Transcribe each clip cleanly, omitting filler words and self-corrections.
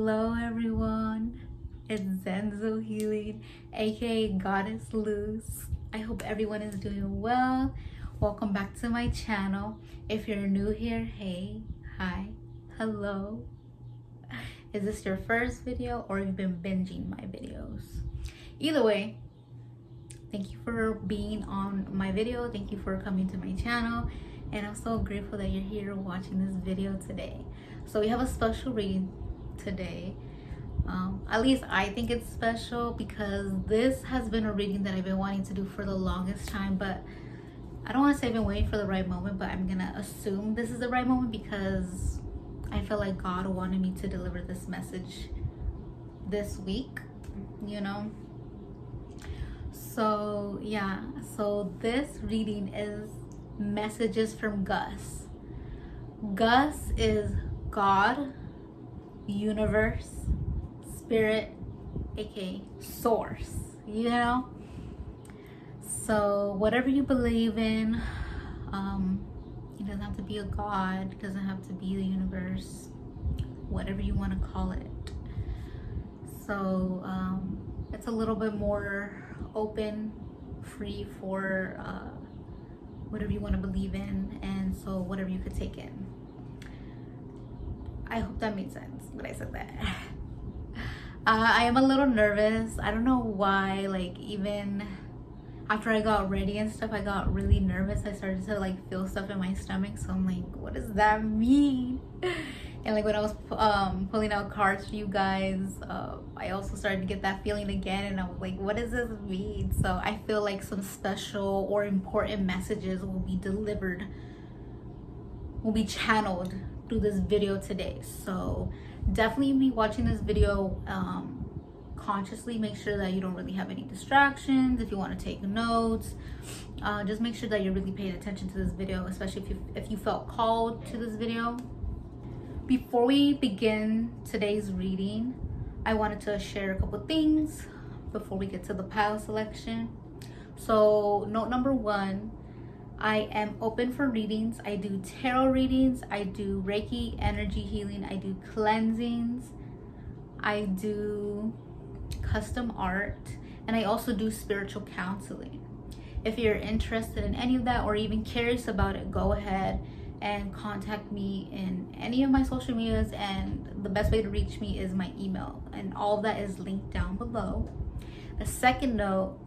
Hello everyone, it's Zenzo Healing, aka Goddess Luz. I hope everyone is doing well. Welcome back to my channel. If you're new here, hey, hi, hello. Is this your first video or you've been binging my videos? Either way, thank you for being on my video. Thank you for coming to my channel. And I'm so grateful that you're here watching this video today. So we have a special reading today. At least I think it's special because this has been a reading that I've been wanting to do for the longest time, but I don't want to say I've been waiting for the right moment, but I'm gonna assume this is the right moment because I feel like God wanted me to deliver this message this week, you know. So yeah, so this reading is messages from GUSS. GUSS is God, universe, spirit, aka source, you know. So whatever you believe in, it doesn't have to be a God, it doesn't have to be the universe, whatever you want to call it. So it's a little bit more open, free for whatever you want to believe in, and so whatever you could take in. I hope that made sense when I said that. I am a little nervous. I don't know why, like even after I got ready and stuff, I got really nervous. I started to like feel stuff in my stomach, so I'm like, what does that mean? And like when I was pulling out cards for you guys, I also started to get that feeling again, and I was like, what does this mean? So I feel like some special or important messages will be delivered, will be channeled through this video today. So definitely be watching this video consciously. Make sure that you don't really have any distractions. If you want to take notes, just make sure that you're really paying attention to this video, especially if you felt called to this video. Before we begin today's reading, I wanted to share a couple things before we get to the pile selection. So note number one, I am open for readings. I do tarot readings, I do Reiki energy healing, I do cleansings, I do custom art, and I also do spiritual counseling. If you're interested in any of that or even curious about it, go ahead and contact me in any of my social medias, and the best way to reach me is my email, and all of that is linked down below. The second note,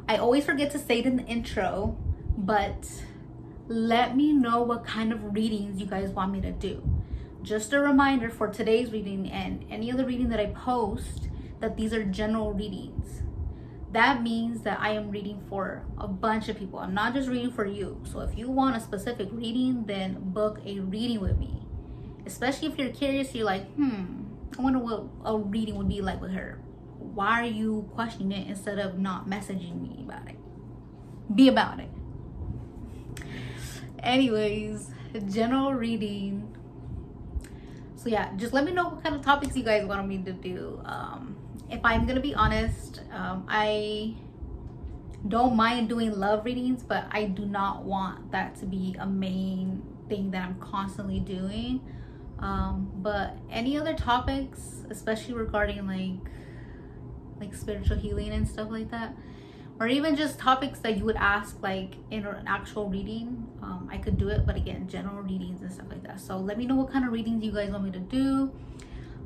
I always forget to say it in the intro, but let me know what kind of readings you guys want me to do. Just a reminder for today's reading and any other reading that I post, that these are general readings. That means that I am reading for a bunch of people. I'm not just reading for you. So if you want a specific reading, then book a reading with me. Especially if you're curious, you're like, I wonder what a reading would be like with her. Why are you questioning it instead of not messaging me about it? Be about it. Anyways, general reading. So yeah, just let me know what kind of topics you guys want me to do. If I'm gonna be honest, I don't mind doing love readings, but I do not want that to be a main thing that I'm constantly doing. But any other topics, especially regarding like spiritual healing and stuff like that, or even just topics that you would ask like in an actual reading, I could do it. But again, general readings and stuff like that. So let me know what kind of readings you guys want me to do.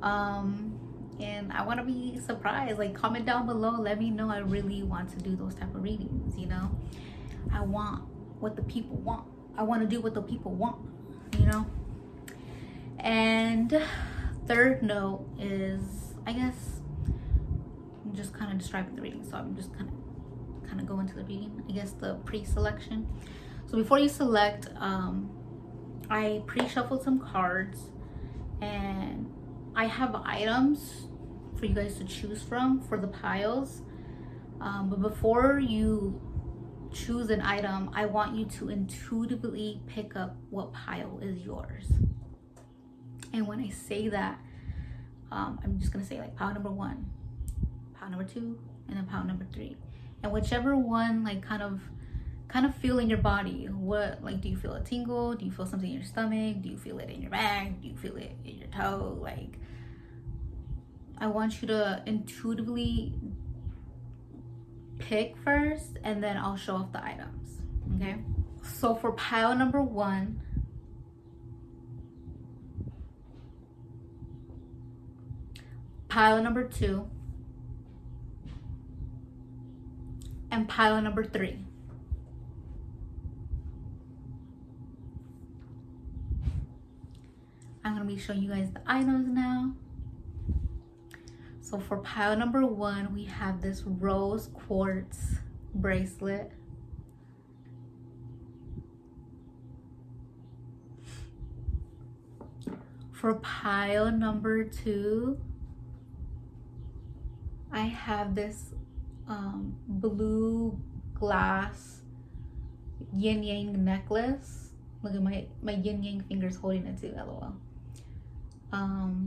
And I want to be surprised. Like comment down below, let me know. I really want to do those type of readings, you know. I want what the people want. I want to do what the people want, you know. And third note is, I guess I'm just kind of describing the reading, so I'm just kind of go into the reading, I guess the pre-selection. So before you select, I pre-shuffled some cards, and I have items for you guys to choose from for the piles. But before you choose an item, I want you to intuitively pick up what pile is yours. And when I say that, I'm just gonna say like pile number 1, pile number 2, and then pile number 3. And whichever one like kind of feel in your body. What, like, do you feel a tingle? Do you feel something in your stomach? Do you feel it in your back? Do you feel it in your toe? Like, I want you to intuitively pick first, and then I'll show off the items, okay? So for pile number 1, pile number 2, and pile number 3. I'm gonna be showing you guys the items now. So for pile number 1, we have this rose quartz bracelet. For pile number 2, I have this blue glass yin yang necklace. Look at my yin yang fingers holding it too, lol.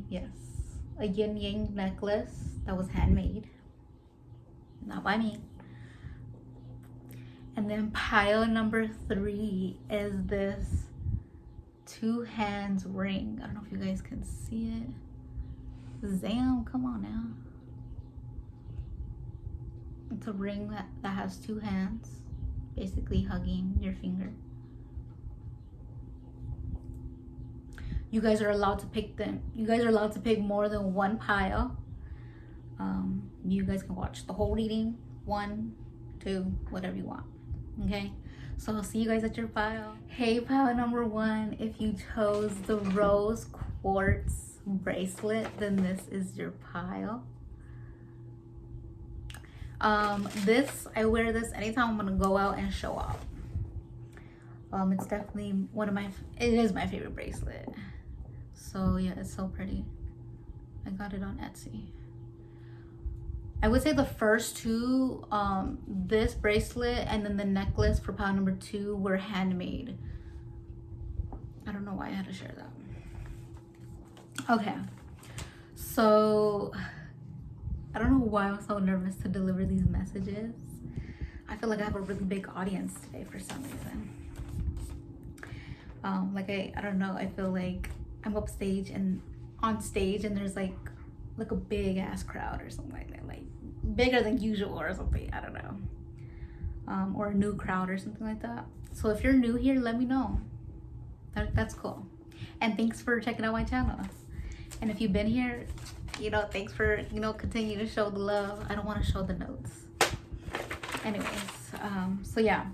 Yes, a yin yang necklace that was handmade, not by me. And then pile number 3 is this 2 hands ring. I don't know if you guys can see it. Zam, come on now. It's a ring that has 2 hands, basically hugging your finger. You guys are allowed to pick them. You guys are allowed to pick more than 1 pile. You guys can watch the whole reading, 1, 2, whatever you want. Okay, so I'll see you guys at your pile. Hey, pile number 1, if you chose the rose quartz bracelet, then this is your pile. I wear this anytime I'm gonna go out and show off. It's definitely it is my favorite bracelet. So yeah, it's so pretty. I got it on Etsy. I would say the first 2, this bracelet and then the necklace for pile number 2 were handmade. I don't know why I had to share that. Okay, so I don't know why I'm so nervous to deliver these messages. I feel like I have a really big audience today for some reason. I don't know, I feel like I'm upstage and on stage and there's like a big ass crowd or something like that, like bigger than usual or something, I don't know. Or a new crowd or something like that. So if you're new here, let me know. That's cool. And thanks for checking out my channel. And if you've been here, you know, thanks for, you know, continue to show the love. I don't want to show the notes. Anyways, so yeah.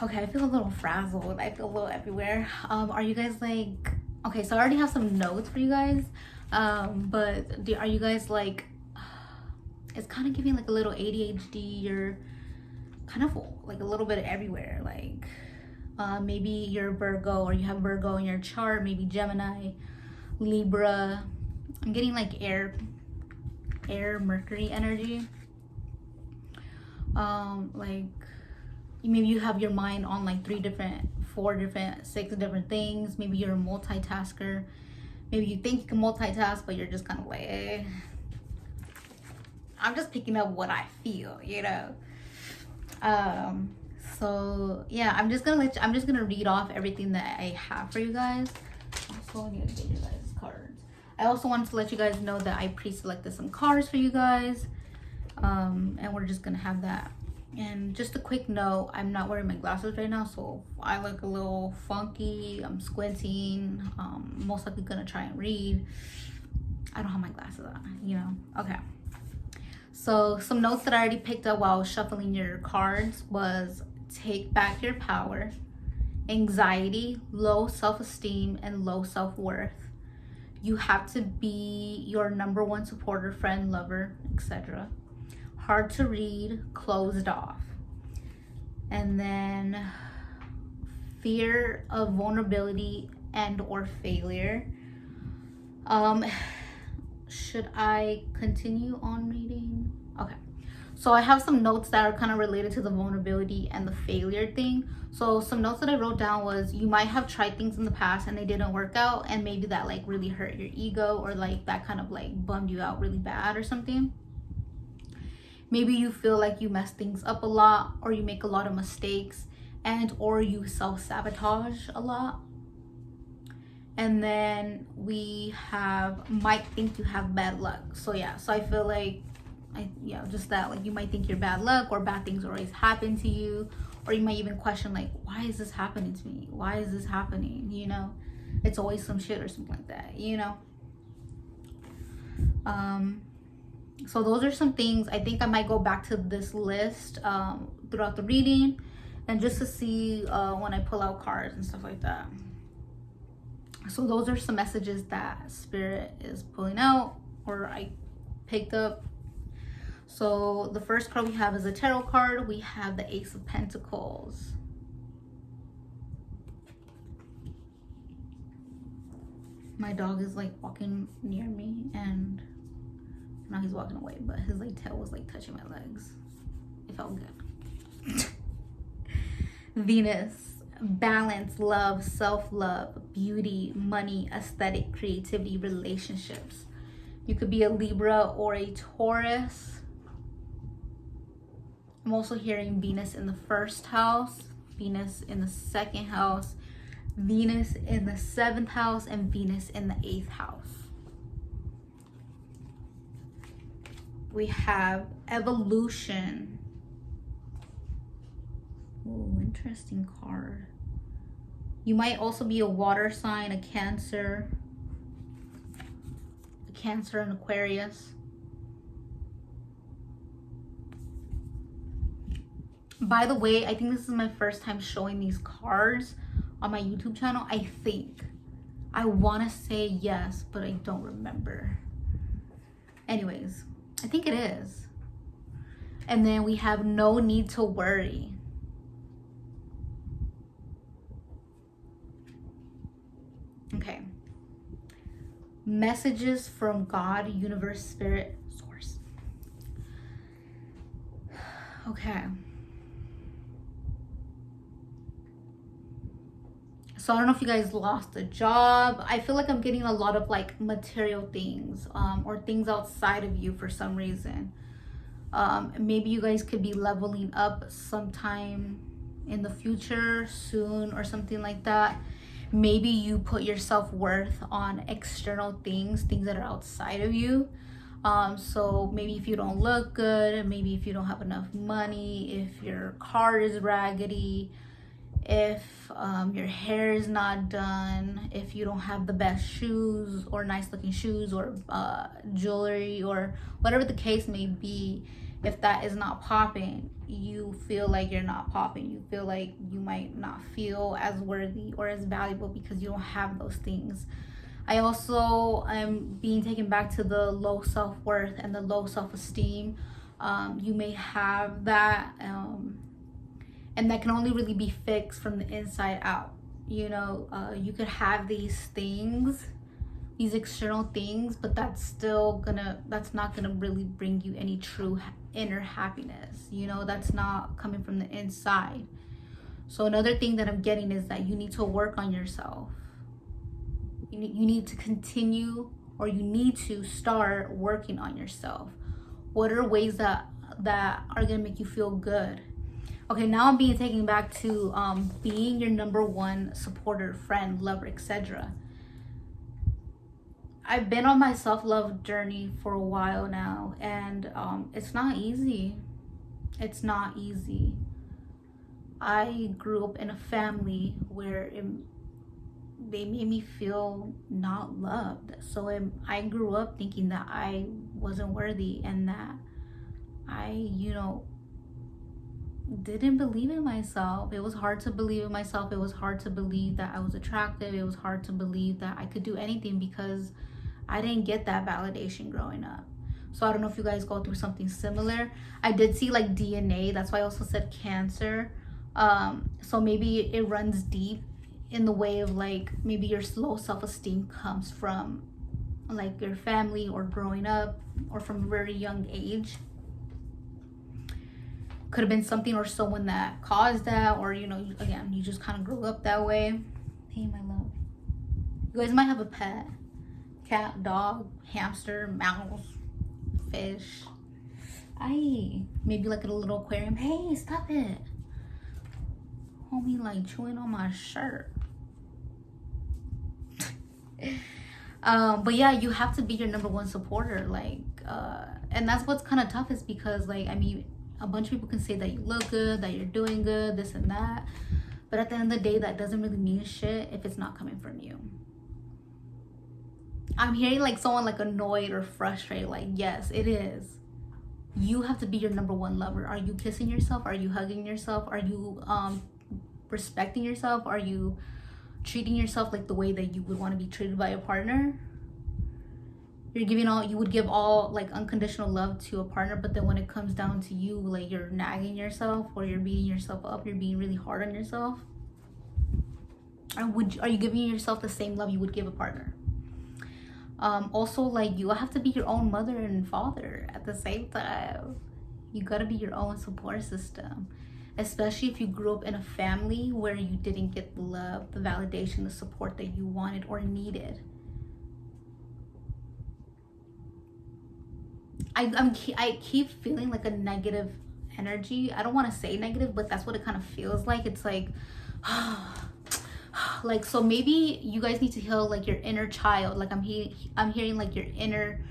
Okay, I feel a little frazzled. I feel a little everywhere. Are you guys like, okay, so I already have some notes for you guys. But are you guys like, it's kind of giving like a little ADHD or kind of like a little bit everywhere. Like maybe you're Virgo or you have Virgo in your chart, maybe Gemini, Libra. I'm getting like air Mercury energy. Like maybe you have your mind on like 3 different, 4 different, 6 different things. Maybe you're a multitasker. Maybe you think you can multitask, but you're just kind of like, eh. I'm just picking up what I feel, you know. So yeah, I'm just gonna read off everything that I have for you guys. Also, I need to get you guys cards. I also wanted to let you guys know that I pre-selected some cards for you guys. And we're just gonna have that. And just a quick note, I'm not wearing my glasses right now, so I look a little funky. I'm squinting. Most likely gonna try and read. I don't have my glasses on, you know. Okay. So some notes that I already picked up while shuffling your cards was take back your power, anxiety, low self-esteem, and low self-worth. You have to be your number 1 supporter, friend, lover, etc. Hard to read, closed off. And then fear of vulnerability and or failure. Should I continue on reading? Okay, so I have some notes that are kind of related to the vulnerability and the failure thing. So some notes that I wrote down was you might have tried things in the past and they didn't work out, and maybe that like really hurt your ego, or like that kind of like bummed you out really bad or something. Maybe you feel like you mess things up a lot, or you make a lot of mistakes, and or you self-sabotage a lot. And then we have might think you have bad luck. So yeah, so I feel like just that, like, you might think you're bad luck, or bad things always happen to you, or you might even question, like, why is this happening to me? Why is this happening? You know, it's always some shit or something like that, you know. So those are some things. I think I might go back to this list throughout the reading, and just to see when I pull out cards and stuff like that. So those are some messages that Spirit is pulling out, or I picked up. So the first card we have is a tarot card. We have the Ace of Pentacles. My dog is like walking near me, and now he's walking away, but his like tail was like touching my legs. It felt good. Venus. Balance, love, self-love, beauty, money, aesthetic, creativity, relationships. You could be a Libra or a Taurus. I'm also hearing Venus in the first house, Venus in the second house, Venus in the 7th house, and Venus in the 8th house. We have evolution. Oh, interesting card. You might also be a water sign, a Cancer, and Aquarius. By the way, I think this is my first time showing these cards on my YouTube channel. I think. I want to say yes, but I don't remember. Anyways, I think it is. And then we have no need to worry. Okay. Messages from God, universe, spirit, source. Okay. So I don't know if you guys lost a job. I feel like I'm getting a lot of like material things, or things outside of you for some reason. Maybe you guys could be leveling up sometime in the future, soon, or something like that. Maybe you put your self-worth on external things that are outside of you. So maybe if you don't look good, maybe if you don't have enough money, if your car is raggedy, if your hair is not done, if you don't have the best shoes or nice looking shoes or jewelry, or whatever the case may be, if that is not popping, you feel like you're not popping. You feel like you might not feel as worthy or as valuable because you don't have those things. I also am being taken back to the low self-worth and the low self-esteem. You may have that, and that can only really be fixed from the inside out. You know, you could have these things, these external things, but that's not gonna really bring you any true inner happiness. You know, that's not coming from the inside. So another thing that I'm getting is that you need to work on yourself. You need to continue, or you need to start working on yourself. What are ways that are gonna make you feel good? Okay, now I'm being taken back to being your number one supporter, friend, lover, etc. I've been on my self-love journey for a while now, and it's not easy. It's not easy. I grew up in a family where they made me feel not loved. So I grew up thinking that I wasn't worthy, and that I, didn't believe in myself. It was hard to believe in myself. It was hard to believe that I was attractive. It was hard to believe that I could do anything because I didn't get that validation growing up. So I don't know if you guys go through something similar. I did see like DNA. That's why I also said Cancer. So maybe it runs deep in the way of like maybe your low self-esteem comes from like your family or growing up or from a very young age. Could have been something or someone that caused that, or again, you just kind of grew up that way. Hey, my love. You guys might have a pet. Cat, dog, hamster, mouse, fish. Maybe like a little aquarium. Hey, stop it. Homie like chewing on my shirt. But yeah, you have to be your number one supporter. Like, and that's what's kind of tough, is because, like, I mean, a bunch of people can say that you look good, that you're doing good, this and that. But at the end of the day, that doesn't really mean shit if it's not coming from you. I'm hearing like someone like annoyed or frustrated. Like, yes, it is. You have to be your number one lover. Are you kissing yourself? Are you hugging yourself? Are you respecting yourself? Are you treating yourself like the way that you would want to be treated by a partner? You would give all like unconditional love to a partner, but then when it comes down to you, like, you're nagging yourself, or you're beating yourself up, you're being really hard on yourself. Are you giving yourself the same love you would give a partner? Also, like, you have to be your own mother and father at the same time. You gotta be your own support system, especially if you grew up in a family where you didn't get the love, the validation, the support that you wanted or needed. I keep feeling like a negative energy. I don't want to say negative, but that's what it kind of feels like. It's like, like, so maybe you guys need to heal like your inner child. Like, I'm hearing like your inner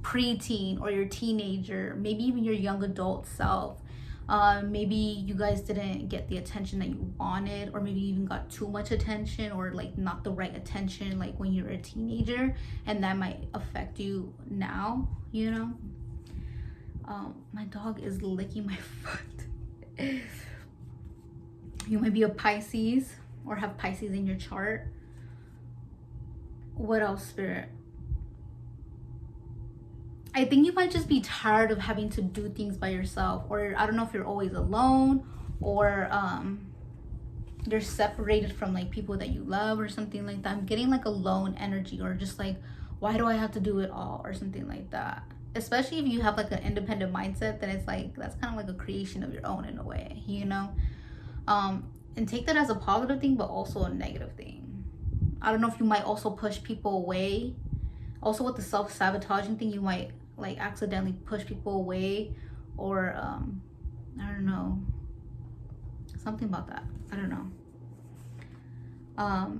preteen or your teenager, maybe even your young adult self. Maybe you guys didn't get the attention that you wanted, or maybe you even got too much attention, or like not the right attention, like when you were a teenager, and that might affect you now, you know. My dog is licking my foot. You might be a Pisces or have Pisces in your chart. What else, Spirit? I think you might just be tired of having to do things by yourself, or I don't know if you're always alone, or you're separated from like people that you love or something like that. I'm getting like a lone energy, or just like, why do I have to do it all, or something like that. Especially if you have like an independent mindset, then it's like, that's kind of like a creation of your own in a way, you know. And take that as a positive thing, but also a negative thing. I don't know if you might also push people away. Also with the self-sabotaging thing, you might like accidentally push people away, or I don't know, something about that. I don't know.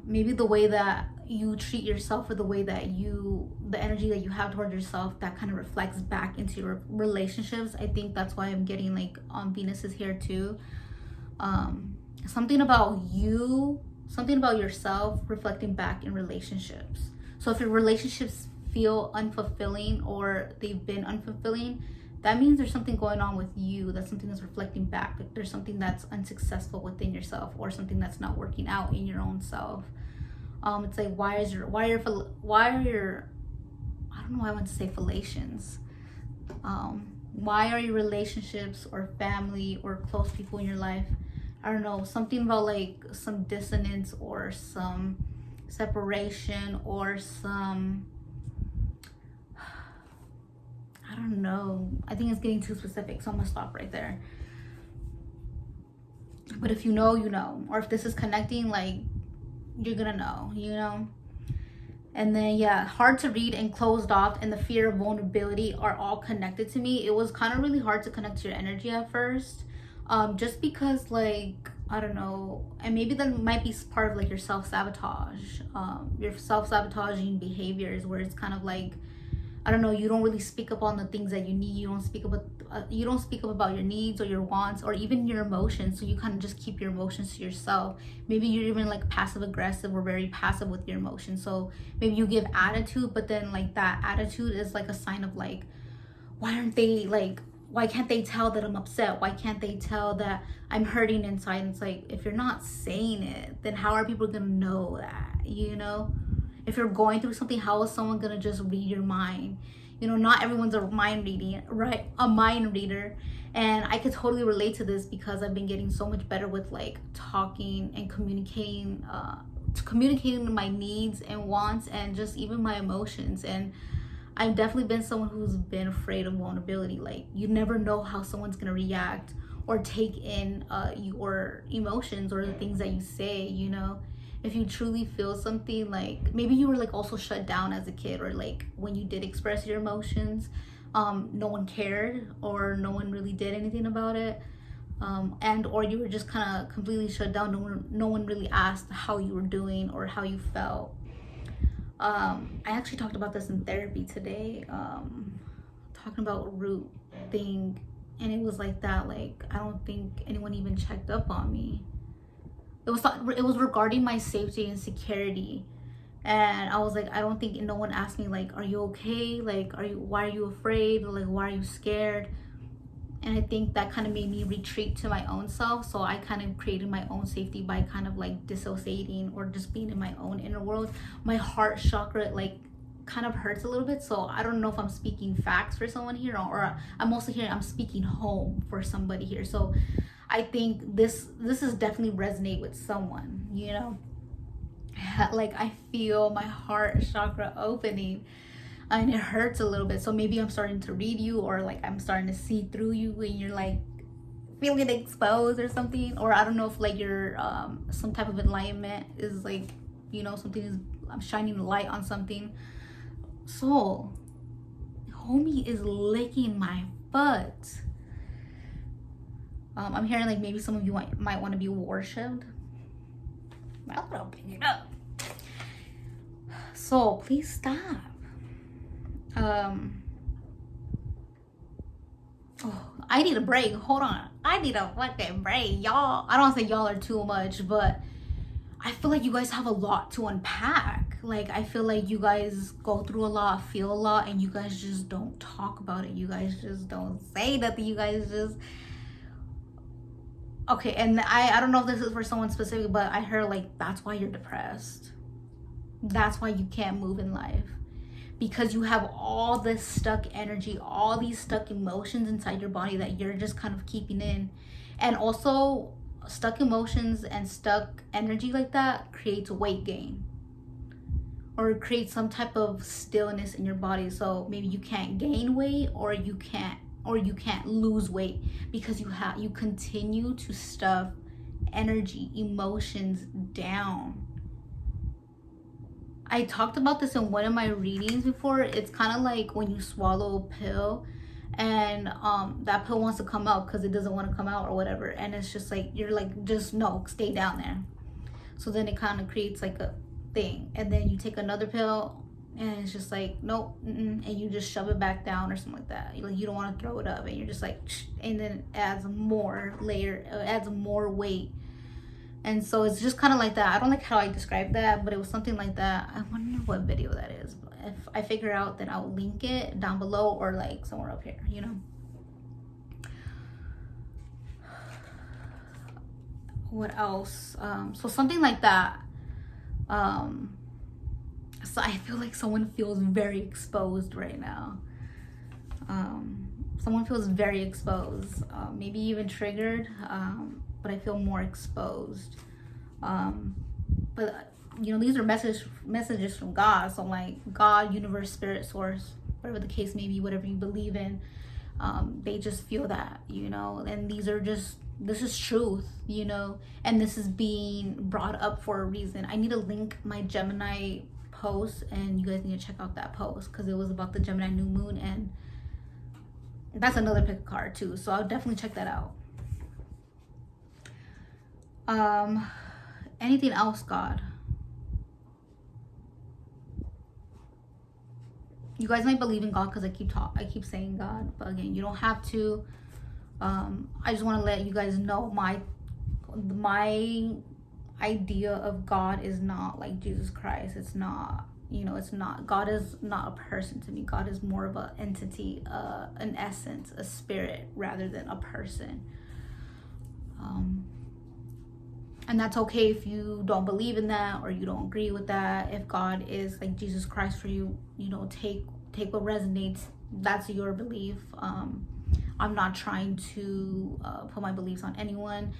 Maybe the way that you treat yourself, or the way that the energy that you have towards yourself, that kind of reflects back into your relationships. I think that's why I'm getting like Venus is here too. Something about yourself reflecting back in relationships. So if your relationships feel unfulfilling, or they've been unfulfilling, that means there's something going on with you. That's something that's reflecting back. There's something that's unsuccessful within yourself, or something that's not working out in your own self. It's like, why are your I don't know why I want to say fallations. Why are your relationships or family or close people in your life, I don't know, something about like some dissonance or some separation or some, I don't know. I think it's getting too specific, so I'm gonna stop right there. But if you know, you know. Or if this is connecting, like, you're gonna know, you know. And then, yeah, hard to read and closed off and the fear of vulnerability are all connected to me. It was kind of really hard to connect to your energy at first. Just because, like, I don't know, and maybe that might be part of like your self-sabotage, your self-sabotaging behaviors, where it's kind of like, I don't know, you don't really speak up on the things that you need. You don't speak up about your needs or your wants, or even your emotions. So you kind of just keep your emotions to yourself. Maybe you're even like passive aggressive or very passive with your emotions. So maybe you give attitude, but then like that attitude is like a sign of like, why can't they tell that I'm upset? Why can't they tell that I'm hurting inside? And it's like, if you're not saying it, then how are people gonna know that, you know? If you're going through something, how is someone gonna just read your mind? You know, not everyone's a mind reader. And I could totally relate to this, because I've been getting so much better with like talking and communicating my needs and wants, and just even my emotions. And I've definitely been someone who's been afraid of vulnerability. Like, you never know how someone's gonna react or take in your emotions or the things that you say, you know. If you truly feel something, like maybe you were like also shut down as a kid, or like when you did express your emotions, no one cared, or no one really did anything about it, and or you were just kind of completely shut down. No one really asked how you were doing or how you felt. I actually talked about this in therapy today, talking about root thing, and it was like that, like I don't think anyone even checked up on me. It was regarding my safety and security, and I was like, I don't think no one asked me like, are you okay, like why are you afraid, or like why are you scared? And I think that kind of made me retreat to my own self. So I kind of created my own safety by kind of like dissociating or just being in my own inner world. My heart chakra like kind of hurts a little bit. So I don't know if I'm speaking facts for someone here, or I'm also hearing I'm speaking home for somebody here. So I think this is definitely resonate with someone, you know. Like I feel my heart chakra opening, and it hurts a little bit. So maybe I'm starting to read you, or like I'm starting to see through you when you're like feeling exposed or something. Or I don't know if like you're some type of enlightenment is like, you know, something is, I'm shining a light on something. So homie is licking my butt. I'm hearing like maybe some of you might want to be worshipped. I'll open it up. So please stop. Oh, I need a break. Hold on. I need a fucking break, y'all. I don't think y'all are too much, but I feel like you guys have a lot to unpack. Like, I feel like you guys go through a lot, feel a lot, and you guys just don't talk about it. You guys just don't say nothing. You guys just... Okay, and I don't know if this is for someone specific, but I heard like that's why you're depressed. That's why you can't move in life. Because you have all this stuck energy, all these stuck emotions inside your body that you're just kind of keeping in. And also, stuck emotions and stuck energy like that creates weight gain, or creates some type of stillness in your body. So maybe you can't gain weight, or you can't lose weight because you continue to stuff energy, emotions down. I talked about this in one of my readings before. It's kind of like when you swallow a pill and that pill wants to come out because it doesn't want to come out or whatever, and it's just like you're like, just no, stay down there. So then it kind of creates like a thing, and then you take another pill and it's just like nope, and you just shove it back down or something like that. Like you don't want to throw it up, and you're just like, and then it adds more layer, it adds more weight. And so it's just kind of like that. I don't like how I described that, but it was something like that. I wonder what video that is. But if I figure out, then I'll link it down below or like somewhere up here, you know. What else? So something like that. So I feel like someone feels very exposed right now. Someone feels very exposed, maybe even triggered, but I feel more exposed. But you know, these are messages from God. So like God, universe, spirit, source, whatever the case may be, whatever you believe in, they just feel that, you know. And this is truth, you know, and this is being brought up for a reason. I need to link my Gemini post, and you guys need to check out that post because it was about the Gemini new moon, and that's another pick a card too, so I'll definitely check that out. Anything else, God? You guys might believe in God because I keep saying God, but again, you don't have to. I just want to let you guys know my idea of God is not like Jesus Christ. It's not, you know, it's not. God is not a person to me. God is more of an entity, an essence, a spirit, rather than a person. And that's okay if you don't believe in that or you don't agree with that. If God is like Jesus Christ for you, you know, take what resonates. That's your belief. I'm not trying to put my beliefs on anyone.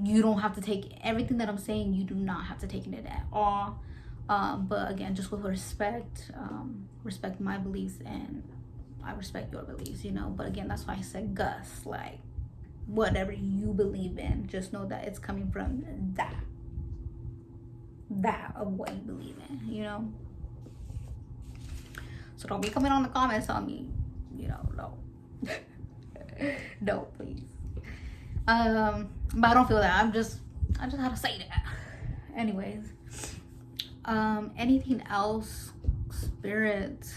You don't have to take everything that I'm saying. You do not have to take it at all. But again, just with respect, respect my beliefs, and I respect your beliefs, you know. But again, that's why I said GUSS, like whatever you believe in, just know that it's coming from that of what you believe in, you know. So don't be coming on the comments on me, you know. No. No, please. But I don't feel that. I just had to say that. Anyways, anything else? spirit,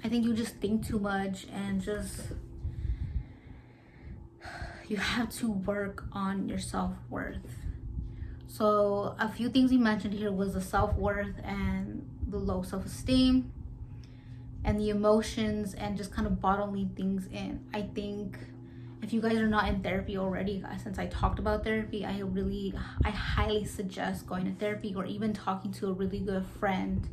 I think you just think too much, and just you have to work on your self-worth. So a few things you mentioned here was the self-worth and the low self-esteem and the emotions and just kind of bottling things in. I think if you guys are not in therapy already, since I talked about therapy, I highly suggest going to therapy, or even talking to a really good friend.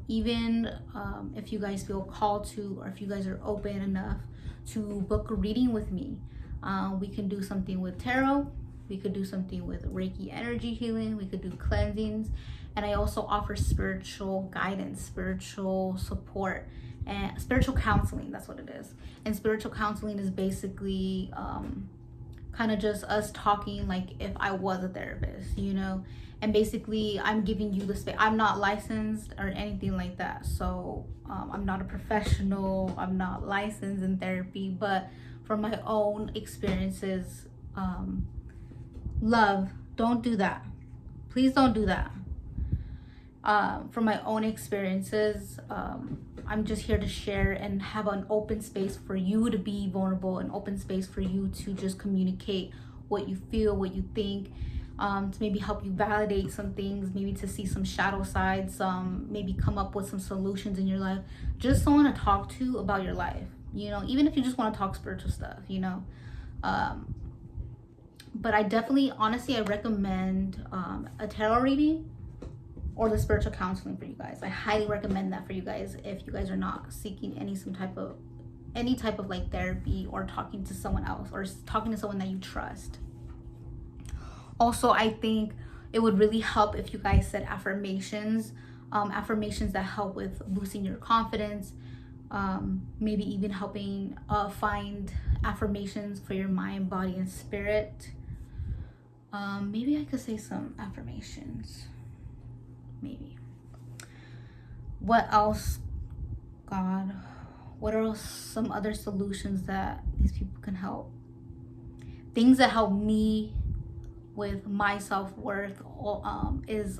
If you guys feel called to, or if you guys are open enough to book a reading with me, we can do something with tarot, we could do something with Reiki energy healing, we could do cleansings, and I also offer spiritual guidance, spiritual support, and spiritual counseling. That's what it is. And spiritual counseling is basically kind of just us talking like if I was a therapist, you know. And basically I'm giving you the space. I'm not licensed or anything like that, so I'm not a professional, I'm not licensed in therapy, but from my own experiences, love, don't do that, please don't do that. From my own experiences, I'm just here to share and have an open space for you to be vulnerable, an open space for you to just communicate what you feel, what you think, to maybe help you validate some things, maybe to see some shadow sides, maybe come up with some solutions in your life. Just someone to talk to about your life, you know, even if you just want to talk spiritual stuff, you know. But I definitely, honestly, I recommend a tarot reading or the spiritual counseling for you guys. I highly recommend that for you guys if you guys are not seeking any type of like therapy, or talking to someone else, or talking to someone that you trust. Also, I think it would really help if you guys said affirmations, affirmations that help with boosting your confidence, maybe even helping find affirmations for your mind, body, and spirit. Maybe I could say some affirmations. Maybe. What else, God? What are some other solutions that these people can help? Things that help me with my self-worth is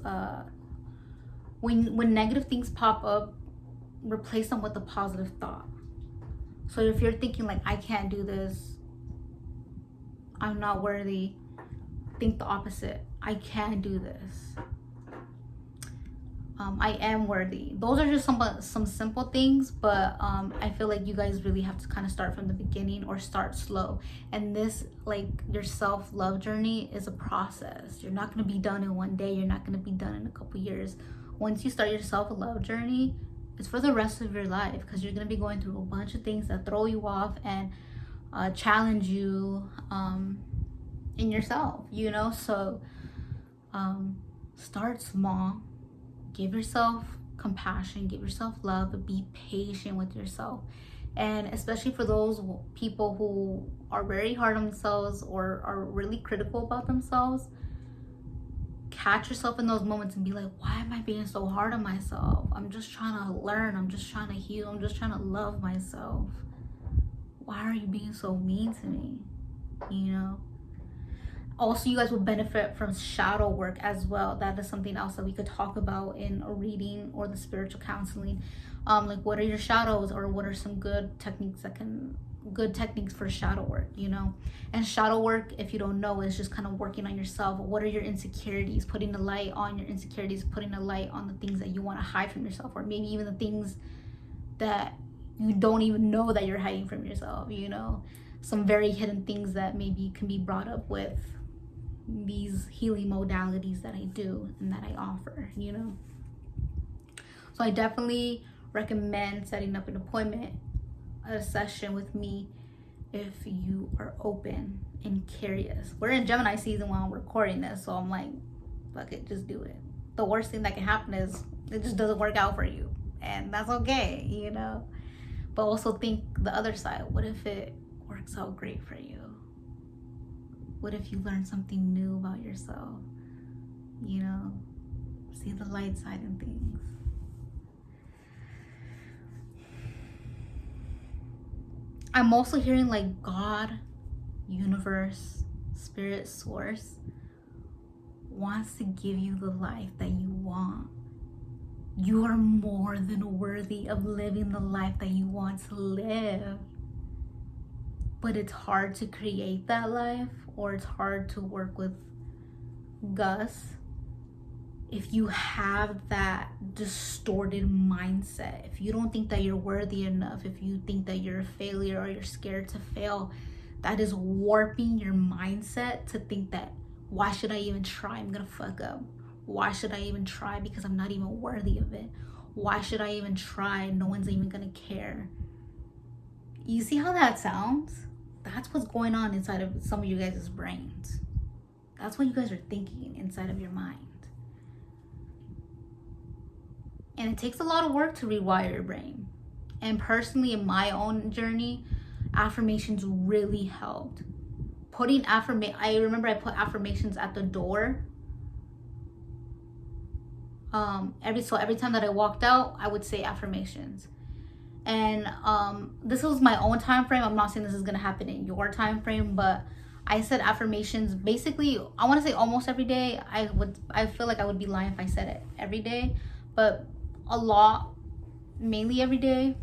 when negative things pop up, replace them with a positive thought. So if you're thinking like, I can't do this, I'm not worthy, think the opposite. I can do this. I am worthy. Those are just some simple things, but I feel like you guys really have to kind of start from the beginning, or start slow. And this, like, your self-love journey is a process. You're not going to be done in one day. You're not going to be done in a couple years. Once you start your self-love journey, it's for the rest of your life, because you're going to be going through a bunch of things that throw you off and challenge you in yourself, you know. So start small. Give yourself compassion, give yourself love, be patient with yourself. And especially for those people who are very hard on themselves, or are really critical about themselves, catch yourself in those moments and be like, why am I being so hard on myself? I'm just trying to learn, I'm just trying to heal, I'm just trying to love myself. Why are you being so mean to me? You know? Also, you guys will benefit from shadow work as well. That is something else that we could talk about in a reading or the spiritual counseling. Like, what are your shadows, or what are some good techniques for shadow work, you know? And shadow work, if you don't know, is just kind of working on yourself. What are your insecurities? Putting a light on your insecurities, putting a light on the things that you want to hide from yourself, or maybe even the things that you don't even know that you're hiding from yourself, you know? Some very hidden things that maybe can be brought up with these healing modalities that I do and that I offer, you know. So I definitely recommend setting up an appointment, a session with me, if you are open and curious. We're in Gemini season while I'm recording this, so I'm like, fuck it, just do it. The worst thing that can happen is it just doesn't work out for you, and that's okay, you know. But also think the other side. What if it works out great for you? What if you learn something new about yourself? You know, see the light side in things. I'm also hearing like God, universe, spirit, source wants to give you the life that you want. You are more than worthy of living the life that you want to live. But it's hard to create that life, or it's hard to work with GUSS if you have that distorted mindset. If you don't think that you're worthy enough, if you think that you're a failure or you're scared to fail, that is warping your mindset to think that, why should I even try? I'm gonna fuck up. Why should I even try? Because I'm not even worthy of it. Why should I even try? No one's even gonna care. You see how that sounds? That's what's going on inside of some of you guys' brains. That's what you guys are thinking inside of your mind. And it takes a lot of work to rewire your brain. And personally, in my own journey, affirmations really helped. I remember I put affirmations at the door. Every time that I walked out, I would say affirmations. And this was my own time frame. I'm not saying this is gonna happen in your time frame, but I said affirmations basically, I want to say almost every day. I feel like I would be lying if I said it every day, but a lot, mainly every day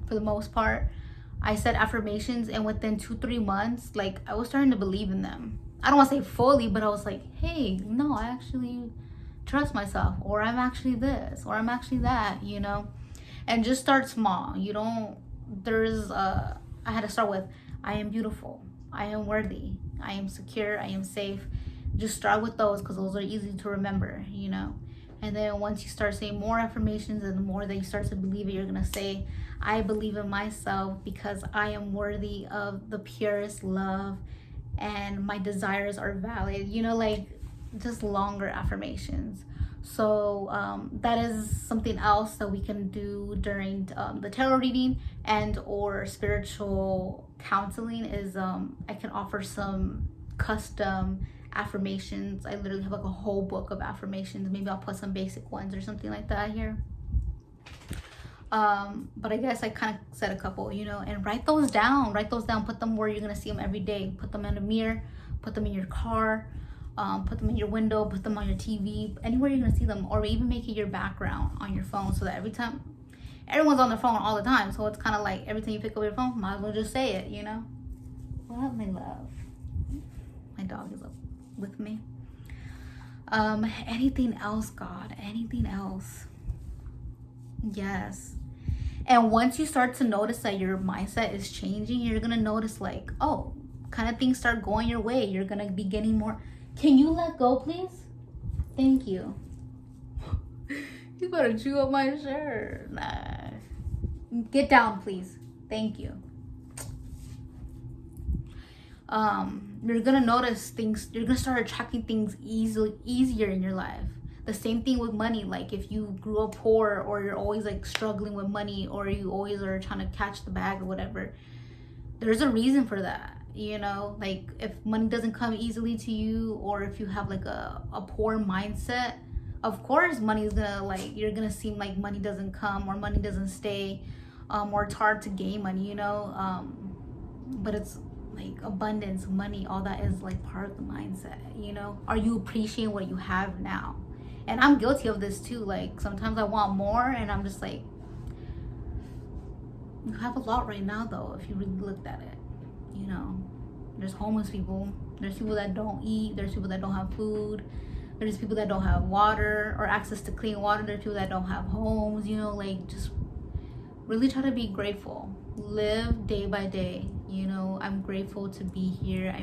for the most part, I said affirmations. And within 2-3 months, like, I was starting to believe in them. I don't want to say fully, but I was like, hey, no, I actually trust myself, or I'm actually this, or I'm actually that, you know. And just start small. I had to start with, I am beautiful, I am worthy, I am secure, I am safe. Just start with those, because those are easy to remember, you know. And then once you start saying more affirmations, and the more that you start to believe it, you're gonna say, I believe in myself because I am worthy of the purest love, and my desires are valid, you know, like just longer affirmations. So that is something else that we can do during the tarot reading and or spiritual counseling is I can offer some custom affirmations. I literally have like a whole book of affirmations. Maybe I'll put some basic ones or something like that here. But I guess I kind of said a couple, you know, and write those down, put them where you're gonna see them every day. Put them in a mirror, put them in your car, put them in your window, put them on your TV, anywhere you're gonna see them, or even make it your background on your phone, so that every time, everyone's on their phone all the time, so it's kind of like every time you pick up your phone, might as well just say it, you know. What, my love? My dog is up with me. Anything else, God? Anything else? Yes. And once you start to notice that your mindset is changing, you're gonna notice like, oh, kind of things start going your way. You're gonna be getting more. Can you let go, please? Thank you. You better chew up my shirt. Nah. Get down, please. Thank you. You're gonna notice things. You're gonna start attracting things easier in your life. The same thing with money. Like if you grew up poor, or you're always like struggling with money, or you always are trying to catch the bag or whatever, there's a reason for that. You know, like if money doesn't come easily to you, or if you have like a poor mindset, of course money is gonna, like, you're gonna seem like money doesn't come, or money doesn't stay, or it's hard to gain money, you know. But it's like abundance, money, all that is like part of the mindset, you know. Are you appreciating what you have now? And I'm guilty of this too. Like sometimes I want more, and I'm just like, you have a lot right now though, if you really looked at it. You know, there's homeless people, there's people that don't eat, there's people that don't have food, there's people that don't have water or access to clean water, there's people that don't have homes, you know. Like, just really try to be grateful, live day by day, you know. I'm grateful to be here.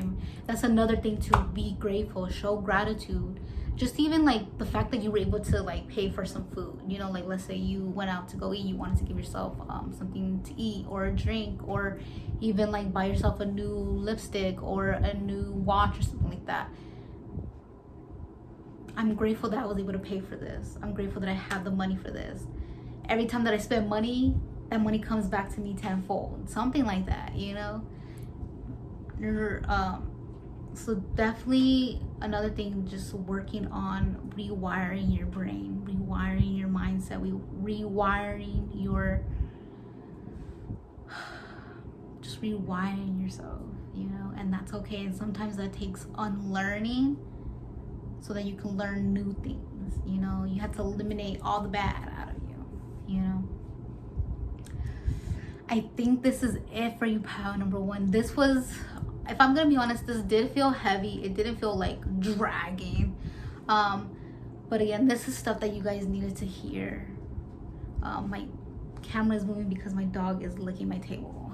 That's another thing, to be grateful, show gratitude. Just even like the fact that you were able to like pay for some food, you know, like let's say you went out to go eat, you wanted to give yourself something to eat or a drink, or even like buy yourself a new lipstick or a new watch or something like that. I'm grateful that I was able to pay for this. I'm grateful that I have the money for this. Every time that I spend money, that money comes back to me tenfold, something like that, you know. So definitely another thing, just working on rewiring your brain, rewiring your mindset, rewiring your, just rewiring yourself, you know. And that's okay. And sometimes that takes unlearning so that you can learn new things, you know. You have to eliminate all the bad out of you. you know. I think this is it for you, pile number one. This was, if I'm gonna be honest, this did feel heavy. It didn't feel like dragging. But again, this is stuff that you guys needed to hear. My camera is moving because my dog is licking my table.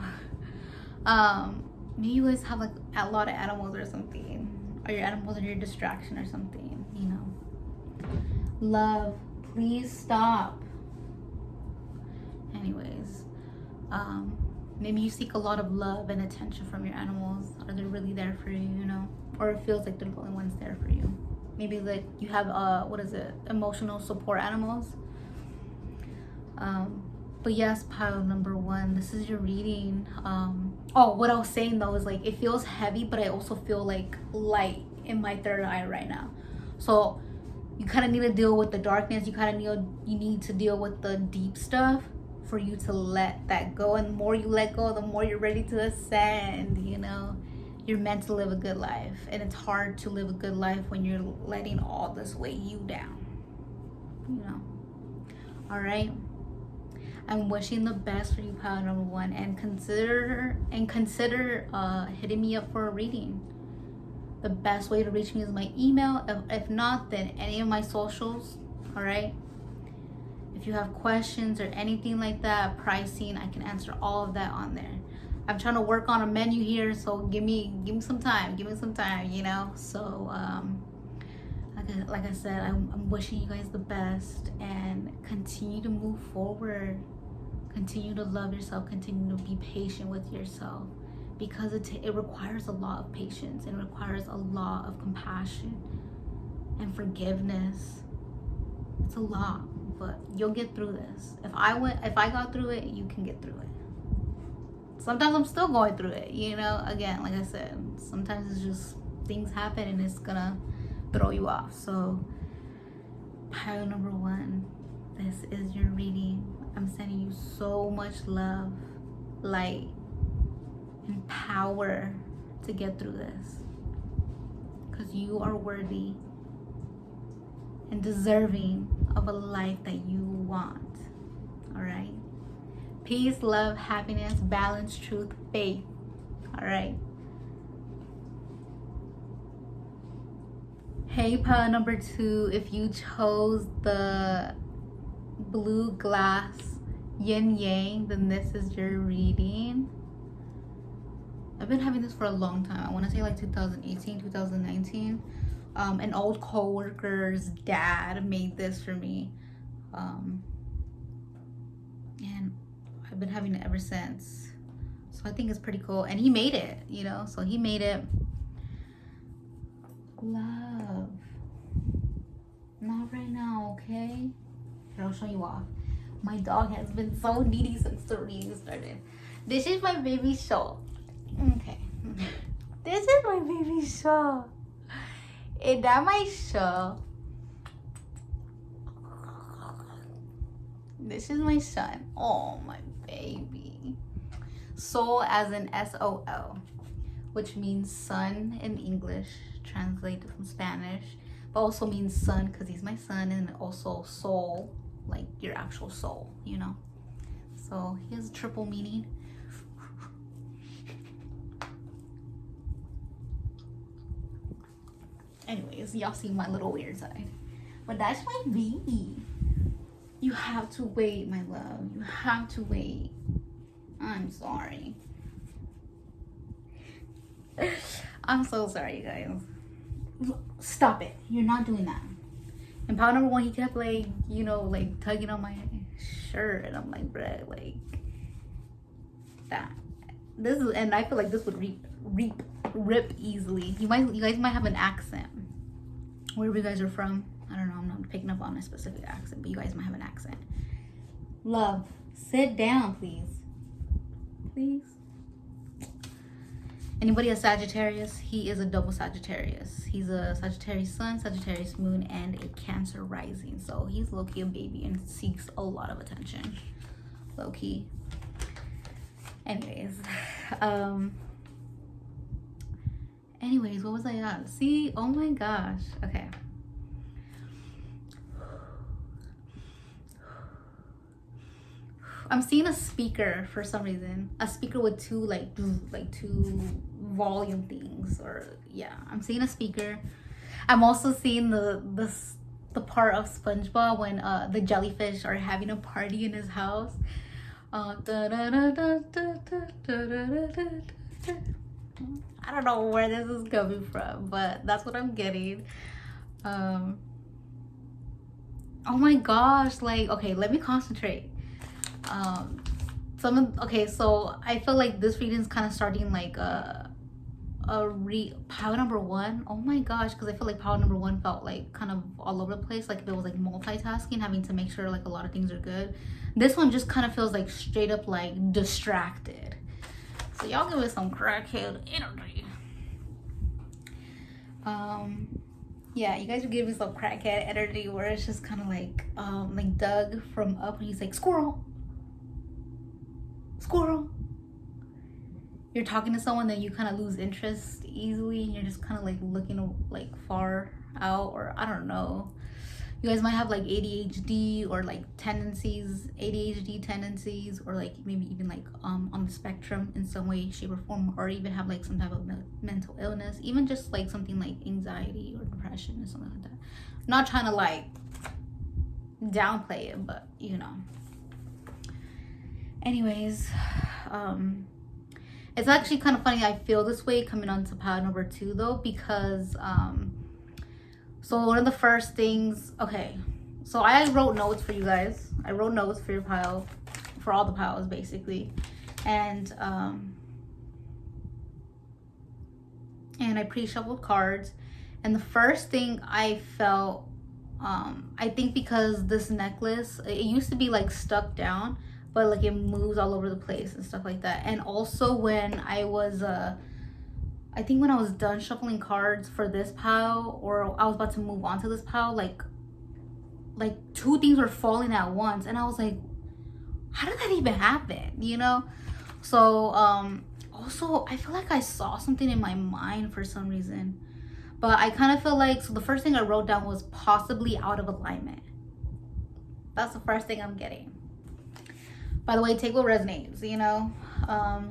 Maybe you guys have like a lot of animals or something, or your animals are your distraction or something, you know. Love, please stop. Anyways, maybe you seek a lot of love and attention from your animals. Are they really there for you, you know? Or it feels like they're the only ones there for you. Maybe like you have emotional support animals. But yes, pile number one, this is your reading. What I was saying though is like it feels heavy, but I also feel like light in my third eye right now. So you kind of need to deal with the darkness. You need to deal with the deep stuff for you to let that go. And the more you let go, the more you're ready to ascend, you know. You're meant to live a good life, and it's hard to live a good life when you're letting all this weigh you down, you know. All right, I'm wishing the best for you, pile number one, and consider hitting me up for a reading. The best way to reach me is my email. If not, then any of my socials. All right, if you have questions or anything like that, pricing, I can answer all of that on there. I'm trying to work on a menu here, so give me some time. Give me some time, you know. So, like I said, I'm wishing you guys the best, and continue to move forward. Continue to love yourself. Continue to be patient with yourself, because it requires a lot of patience, and requires a lot of compassion and forgiveness. It's a lot, but you'll get through this. If I got through it, you can get through it. Sometimes I'm still going through it, you know. Again, like I said, sometimes it's just things happen and it's gonna throw you off. So pile number one, this is your reading. I'm sending you so much love, light, and power to get through this, because you are worthy and deserving of a life that you want. All right. Peace, love, happiness, balance, truth, faith. All right. Hey, pile number two, if you chose the blue glass yin yang, then this is your reading. I've been having this for a long time. I want to say like 2018, 2019. An old co-worker's dad made this for me. And I've been having it ever since. So I think it's pretty cool. And he made it, you know, so he made it. Love. Not right now, okay? Here, I'll show you off. My dog has been so needy since the reading started. This is my baby Shaw. Okay. This is my baby Shaw. Is that my Shaw? This is my son. Oh, my baby. Soul as in S-O-L, which means son in English, translated from Spanish, but also means son because he's my son, and also soul, like your actual soul, you know. So he has a triple meaning. Anyways, y'all see my little weird side. But that's my baby. You have to wait, my love. You have to wait. I'm sorry. I'm so sorry, you guys. Stop it. You're not doing that. And pile number one, he kept like, you know, like tugging on my shirt. And I'm like, bruh, like that. This is, and I feel like this would rip easily. You guys might have an accent. Wherever you guys are from. I don't know, I'm not picking up on a specific accent, but you guys might have an accent. Love, sit down, please. Please. Anybody a Sagittarius? He is a double Sagittarius. He's a Sagittarius sun, Sagittarius moon, and a Cancer rising. So he's low-key a baby and seeks a lot of attention. Low-key. Anyways. Anyways, what was I on? See? Oh my gosh. Okay. I'm seeing a speaker for some reason. A speaker with two like two volume things, or yeah, I'm seeing a speaker. I'm also seeing the part of SpongeBob when the jellyfish are having a party in his house. I don't know where this is coming from, but that's what I'm getting. Oh my gosh, like, okay, let me concentrate. Okay, so I feel like this reading is kind of starting like pile number one. Oh my gosh, because I feel like pile number one felt like kind of all over the place, like if it was like multitasking, having to make sure like a lot of things are good. This one just kind of feels like straight up like distracted. So y'all give it some crackhead energy. Yeah, you guys are giving me some crackhead energy where it's just kind of like Doug from Up when he's like, squirrel. You're talking to someone that you kind of lose interest easily, and you're just kind of like looking like far out, or I don't know. You guys might have like ADHD or like ADHD tendencies, or like maybe even like on the spectrum in some way, shape, or form, or even have like some type of mental illness, even just like something like anxiety or depression or something like that. I'm not trying to like downplay it, but you know. Anyways, it's actually kind of funny I feel this way coming on to pile number 2 though, because so one of the first things, okay, so I wrote notes for you guys. I wrote notes for your pile, for all the piles basically, and I pre-shuffled cards, and the first thing I felt, I think because this necklace, it used to be like stuck down, but like it moves all over the place and stuff like that. And also when I was I think when I was done shuffling cards for this pile, or I was about to move on to this pile, like 2 things were falling at once, and I was like, how did that even happen, you know? So also I feel like I saw something in my mind for some reason, but I kind of feel like, so the first thing I wrote down was possibly out of alignment. That's the first thing I'm getting. By the way, take what resonates, you know?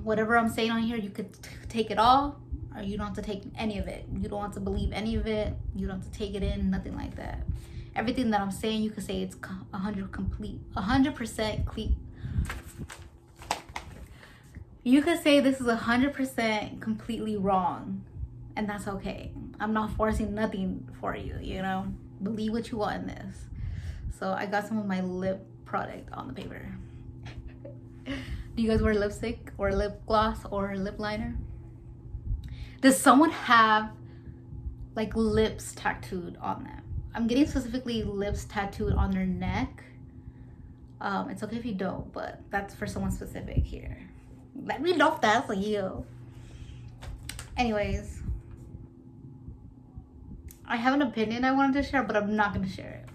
Whatever I'm saying on here, you could take it all, or you don't have to take any of it. You don't have to believe any of it. You don't have to take it in, nothing like that. Everything that I'm saying, you could say it's 100% clean. You could say this is 100% completely wrong, and that's okay. I'm not forcing nothing for you, you know? Believe what you want in this. So I got some of my lip product on the paper. Do you guys wear lipstick or lip gloss or lip liner? Does someone have like lips tattooed on them? I'm getting specifically lips tattooed on their neck. It's okay if you don't, but that's for someone specific here. Let me know if that's you. Anyways, I have an opinion I wanted to share, but I'm not going to share it.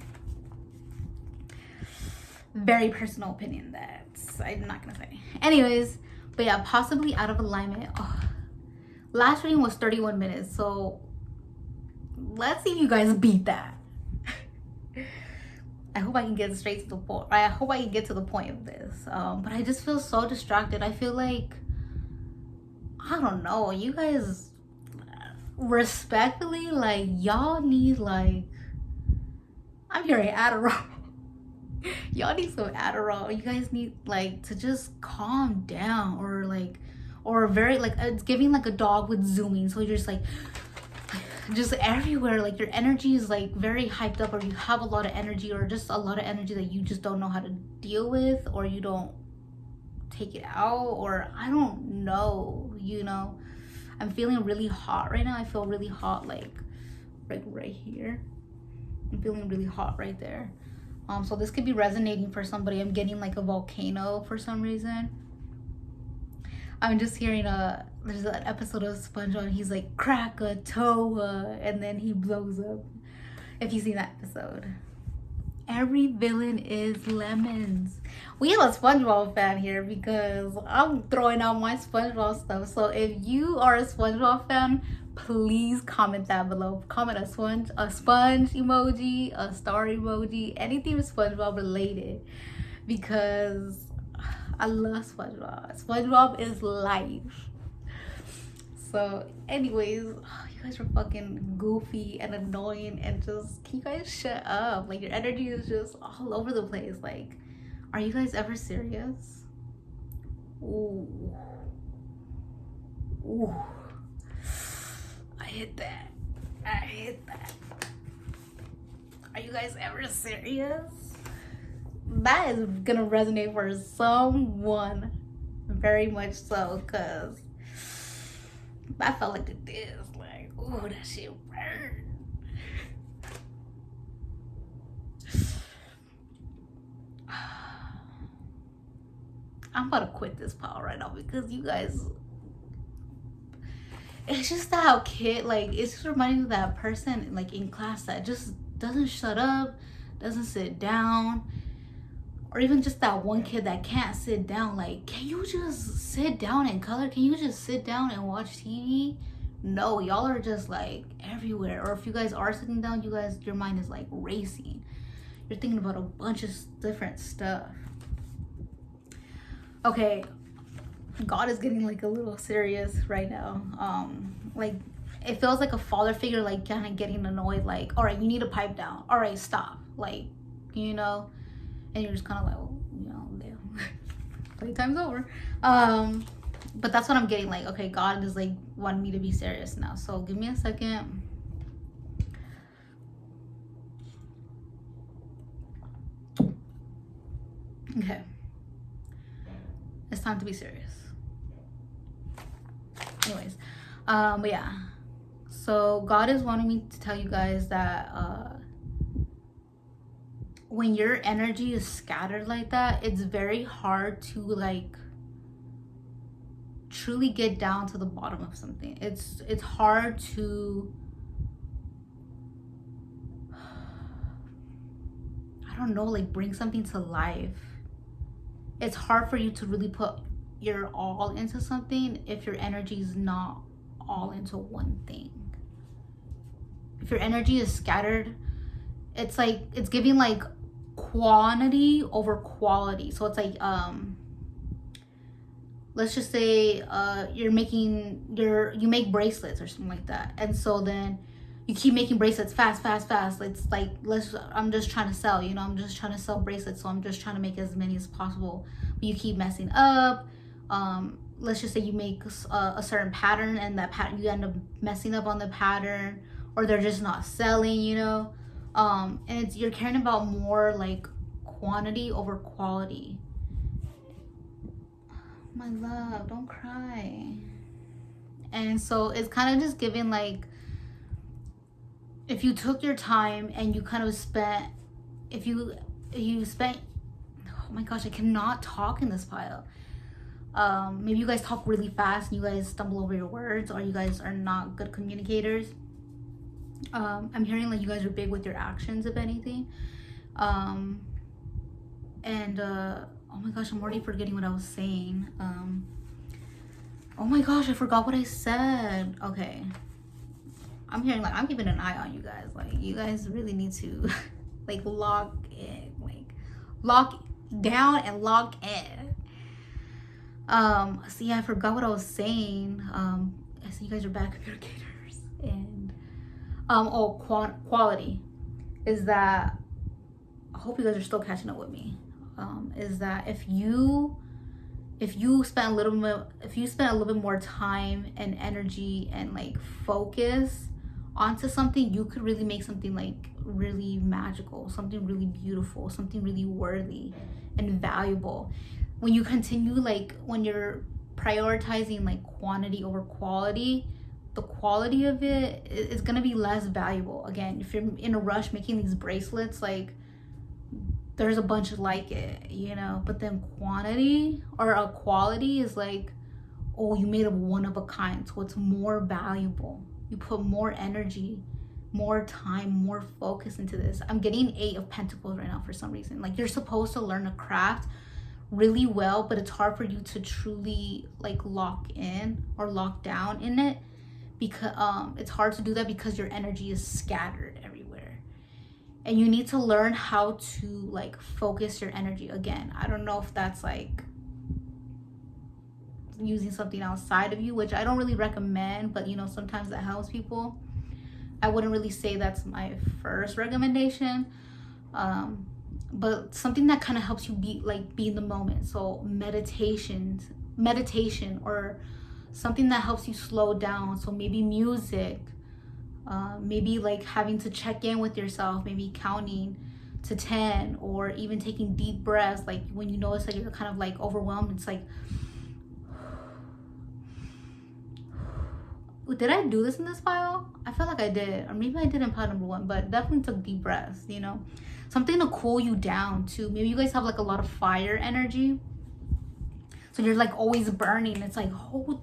Very personal opinion that I'm not going to say. Anyways, but yeah, possibly out of alignment. Oh, last reading was 31 minutes, so let's see if you guys beat that. I hope I can get straight to the point. I hope I can get to the point of this. But I just feel so distracted. I feel like, I don't know, you guys, respectfully, like, y'all need, like, I'm hearing Adderall. Y'all need some Adderall. You guys need, like, to just calm down, or like, or very, like, it's giving like a dog with zooming. So you're just like, just everywhere, like your energy is like very hyped up, or you have a lot of energy, or just a lot of energy that you just don't know how to deal with, or you don't take it out, or I don't know, you know. I'm feeling really hot right now. I feel really hot, like right here. I'm feeling really hot right there. So this could be resonating for somebody. I'm getting like a volcano for some reason. I'm just hearing there's an episode of SpongeBob, and he's like, Krakatoa, and then he blows up. If you've seen that episode. Every villain is lemons. We have a SpongeBob fan here because I'm throwing out my SpongeBob stuff. So if you are a SpongeBob fan, please comment that below. Comment a sponge emoji, a star emoji, anything with SpongeBob related, because I love SpongeBob. SpongeBob is life. So anyways, you guys are fucking goofy and annoying, and just, can you guys shut up? Like, your energy is just all over the place. Like, are you guys ever serious? Ooh. Ooh. I hit that. Are you guys ever serious? That is gonna resonate for someone, very much so, because I felt like it did. Like, ooh, that shit burned. I'm about to quit this pile right now because you guys, it's just that kid, like, it's just reminding me of that person, like, in class that just doesn't shut up, doesn't sit down, or even just that one kid that can't sit down. Like, can you just sit down and color? Can you just sit down and watch TV? No, y'all are just like everywhere. Or if you guys are sitting down, you guys, your mind is like racing. You're thinking about a bunch of different stuff. Okay, God is getting like a little serious right now. Like, it feels like a father figure, like kind of getting annoyed, like, all right, you need to pipe down. All right, stop. Like, you know, and you're just kind of like, oh, you know, damn, playtime's over. But that's what I'm getting, like, okay, God is like wanting me to be serious now. So give me a second. Okay, it's time to be serious. Anyways, but yeah, so God is wanting me to tell you guys that when your energy is scattered like that, it's very hard to like truly get down to the bottom of something. It's hard to, I don't know, like bring something to life. It's hard for you to really put your all into something if your energy is not all into one thing. If your energy is scattered, it's like, it's giving like quantity over quality. So it's like, let's just say you make bracelets or something like that, and so then you keep making bracelets fast. It's like, I'm just trying to sell, you know, I'm just trying to sell bracelets, so I'm just trying to make as many as possible, but you keep messing up. Let's just say you make a certain pattern, and that pattern, you end up messing up on the pattern, or they're just not selling, you know. And you're caring about more like quantity over quality. My love, don't cry. And so it's kind of just giving like, if you took your time and you kind of spent, if you spent, oh my gosh, I cannot talk in this pile. Maybe you guys talk really fast and you guys stumble over your words, or you guys are not good communicators. I'm hearing like you guys are big with your actions, if anything. Oh my gosh, I'm already forgetting what I was saying. Oh my gosh, I forgot what I said. Okay. I'm hearing like, I'm keeping an eye on you guys. Like, you guys really need to like lock in, like lock down and lock in. So yeah, I forgot what I was saying. I see you guys are bad communicators. And quality is that, I hope you guys are still catching up with me. Is that if you spend a little bit more time and energy and like focus onto something, you could really make something like really magical, something really beautiful, something really worthy and valuable. When you continue, like when you're prioritizing like quantity over quality, the quality of it is going to be less valuable. Again, if you're in a rush making these bracelets, like there's a bunch like it, you know, but then quantity or a quality is like, oh, you made a one of a kind, so it's more valuable. You put more energy, more time, more focus into this. I'm getting 8 of Pentacles right now for some reason. Like, you're supposed to learn a craft really well, but it's hard for you to truly like lock in or lock down in it, because it's hard to do that because your energy is scattered everywhere. And you need to learn how to like focus your energy. Again, I don't know if that's like using something outside of you, which I don't really recommend, but you know, sometimes that helps people. I wouldn't really say that's my first recommendation, but something that kind of helps you be in the moment. So meditation, or something that helps you slow down. So maybe music, maybe like having to check in with yourself, maybe counting to 10, or even taking deep breaths. Like when you notice that you're kind of like overwhelmed, it's like, did I do this in this file? I feel like I did, or maybe I did in pile number 1, but definitely took deep breaths, you know, something to cool you down too. Maybe you guys have like a lot of fire energy, so you're like always burning. It's like, hold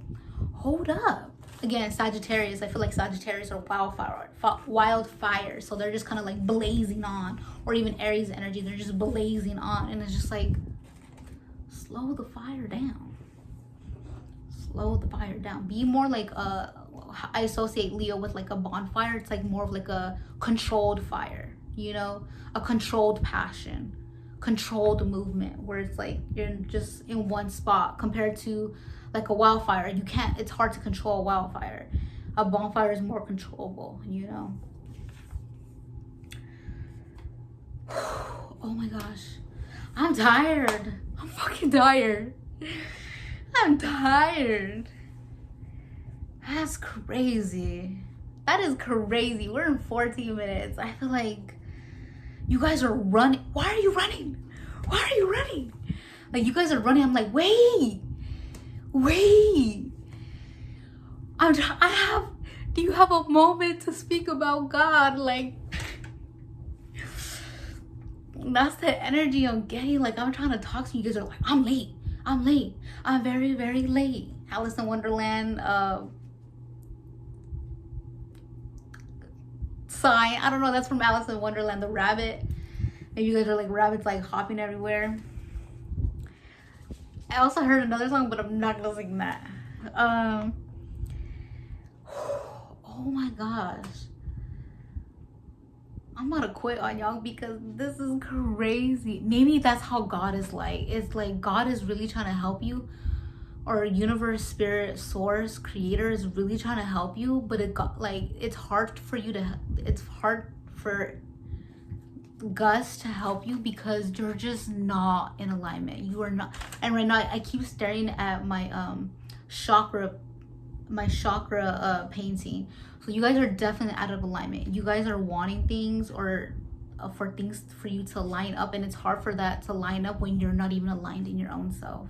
up. Again, Sagittarius, I feel like Sagittarius are wildfire, so they're just kind of like blazing on. Or even Aries energy, they're just blazing on, and it's just like, slow the fire down. Slow the fire down. Be more like I associate Leo with like a bonfire. It's like more of like a controlled fire, you know, a controlled passion, controlled movement, where it's like you're just in one spot, compared to like a wildfire. You can't, it's hard to control a wildfire. A bonfire is more controllable, you know. Oh my gosh, I'm tired. I'm fucking tired. I'm tired. That's crazy. That is crazy. We're in 14 minutes. I feel like you guys are running. Why are you running? Why are you running? Like, you guys are running. I'm like, wait. Do you have a moment to speak about God? Like, that's the energy I'm getting. Like, I'm trying to talk to you. You guys are like, I'm late. I'm very, very late. Alice in Wonderland sign. I don't know. That's from Alice in Wonderland. The rabbit. Maybe you guys are like rabbits, like hopping everywhere. I also heard another song, but I'm not gonna sing that. Oh my gosh. I'm about to quit on y'all because this is crazy. Maybe that's how God is like. It's like God is really trying to help you, or universe, spirit, source, creator is really trying to help you, but it's hard for GUSS to help you because you're just not in alignment. You are not. And right now I keep staring at my chakra painting. So you guys are definitely out of alignment. You guys are wanting things, or for things for you to line up, and it's hard for that to line up when you're not even aligned in your own self.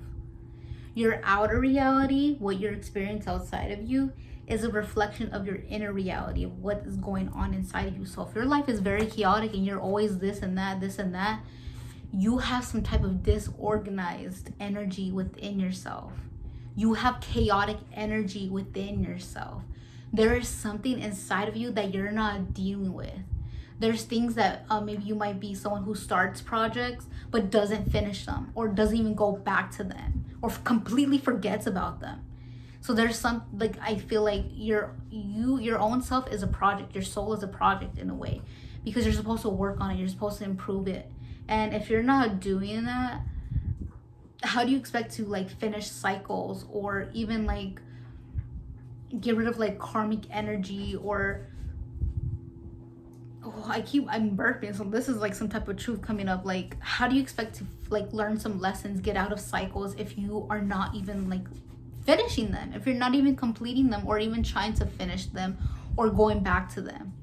Your outer reality, what you're experiencing outside of you, is a reflection of your inner reality, of what is going on inside of you. So if your life is very chaotic and you're always this and that, you have some type of disorganized energy within yourself. You have chaotic energy within yourself. There is something inside of you that you're not dealing with. There's things that maybe you might be someone who starts projects but doesn't finish them, or doesn't even go back to them, or completely forgets about them. So there's some, like, I feel like your own self is a project. Your soul is a project in a way, because you're supposed to work on it. You're supposed to improve it. And if you're not doing that, how do you expect to like finish cycles, or even like get rid of like karmic energy, or I'm burping, so this is like some type of truth coming up. Like, how do you expect to like learn some lessons, get out of cycles, if you are not even like finishing them, if you're not even completing them, or even trying to finish them, or going back to them?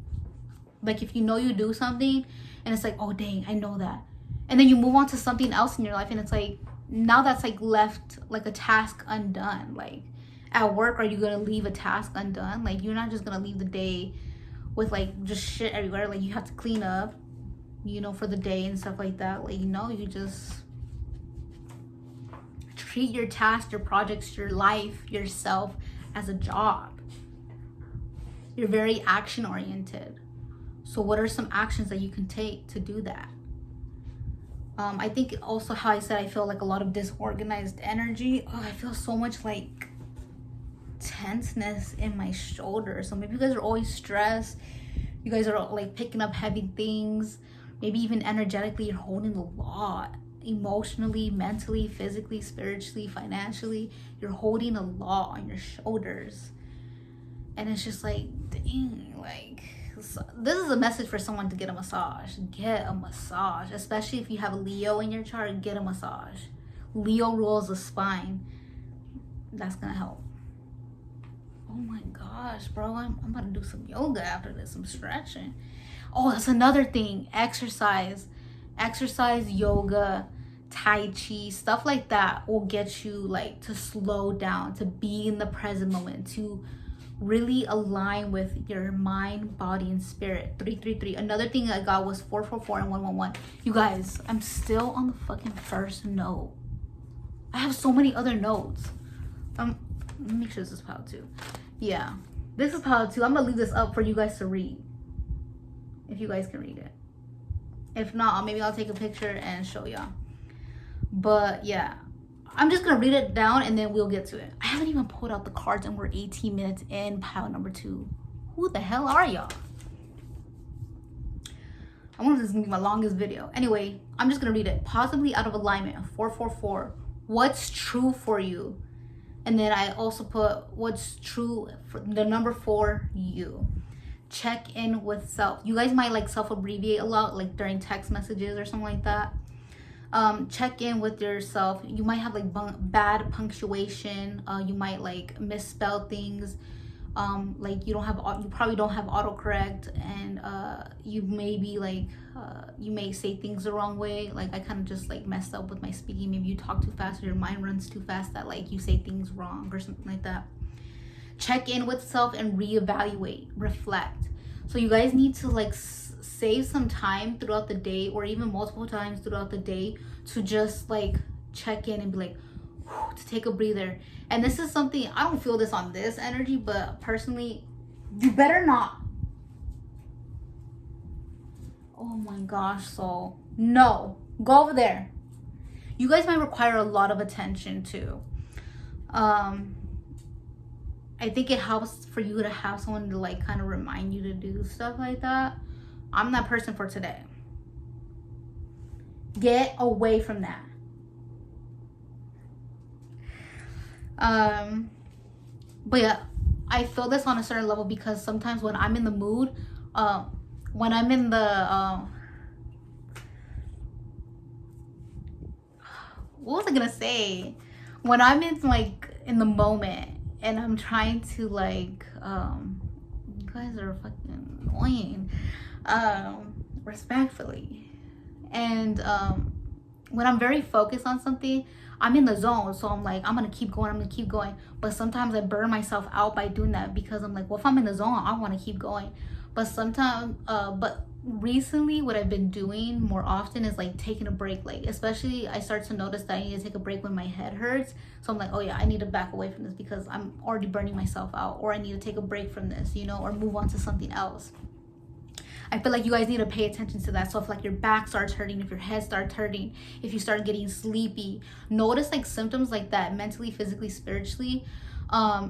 Like, if you know you do something and it's like, oh dang, I know that, and then you move on to something else in your life, and it's like, now that's like left like a task undone. Like at work, are you gonna leave a task undone? Like, you're not just gonna leave the day with like just shit everywhere. Like, you have to clean up, you know, for the day and stuff like that. Like, you know, you just treat your tasks, your projects, your life, yourself as a job. You're very action oriented. So what are some actions that you can take to do that? I think also how I said I feel like a lot of disorganized energy. Oh, I feel so much like tenseness in my shoulders. So maybe you guys are always stressed. You guys are like picking up heavy things. Maybe even energetically you're holding a lot. emotionally, mentally, physically, spiritually, financially. You're holding a lot on your shoulders. And it's just like, dang, like, this is a message for someone to get a massage. Get a massage. Especially if you have a Leo in your chart, get a massage. Leo rules the spine. That's gonna help. Oh my gosh, bro, I'm about to do some yoga after this, some stretching. Oh, that's another thing. Exercise, yoga, tai chi, stuff like that will get you like to slow down, to be in the present moment, to really align with your mind, body, and spirit. 333. Another thing I got was 444 and 111. You guys, I'm still on the fucking first note. I have so many other notes. Let me make sure this is POW 2. Yeah, this is POW 2. I'm gonna leave this up for you guys to read, if you guys can read it. If not, maybe I'll take a picture and show y'all. But yeah, I'm just gonna read it down and then we'll get to it. I haven't even pulled out the cards and we're 18 minutes in POW number 2. Who the hell are y'all? I wonder if this is gonna be my longest video. Anyway, I'm just gonna read it. Possibly out of alignment, 444. What's true for you? And then I also put what's true for the number 4, you. Check in with self. You guys might like self-abbreviate a lot, like during text messages or something like that. Check in with yourself. You might have like bad punctuation. You might like misspell things. Like you probably don't have autocorrect, and you may be like you may say things the wrong way. Like I kind of just like messed up with my speaking. Maybe you talk too fast or your mind runs too fast that like you say things wrong or something like that. Check in with self and reevaluate, reflect. So you guys need to like save some time throughout the day, or even multiple times throughout the day, to just like check in and be like, to take a breather. And this is something, I don't feel this on this energy, but personally, you better not. Oh my gosh, soul. No, go over there. You guys might require a lot of attention too. I think it helps for you to have someone to like kind of remind you to do stuff like that. I'm that person for today. Get away from that. But yeah, I feel this on a certain level because sometimes when I'm in the mood, when I'm in the what was I gonna say? When I'm in like in the moment and I'm trying to like you guys are fucking annoying, respectfully, and when I'm very focused on something, I'm in the zone, so I'm like, I'm gonna keep going. But sometimes I burn myself out by doing that because I'm like, well, if I'm in the zone, I want to keep going. But sometimes but recently what I've been doing more often is like taking a break. Like especially I start to notice that I need to take a break when my head hurts. So I'm like, oh yeah, I need to back away from this because I'm already burning myself out, or I need to take a break from this, you know, or move on to something else. I feel like you guys need to pay attention to that. So if like your back starts hurting, if your head starts hurting, if you start getting sleepy, notice like symptoms like that, mentally, physically, spiritually.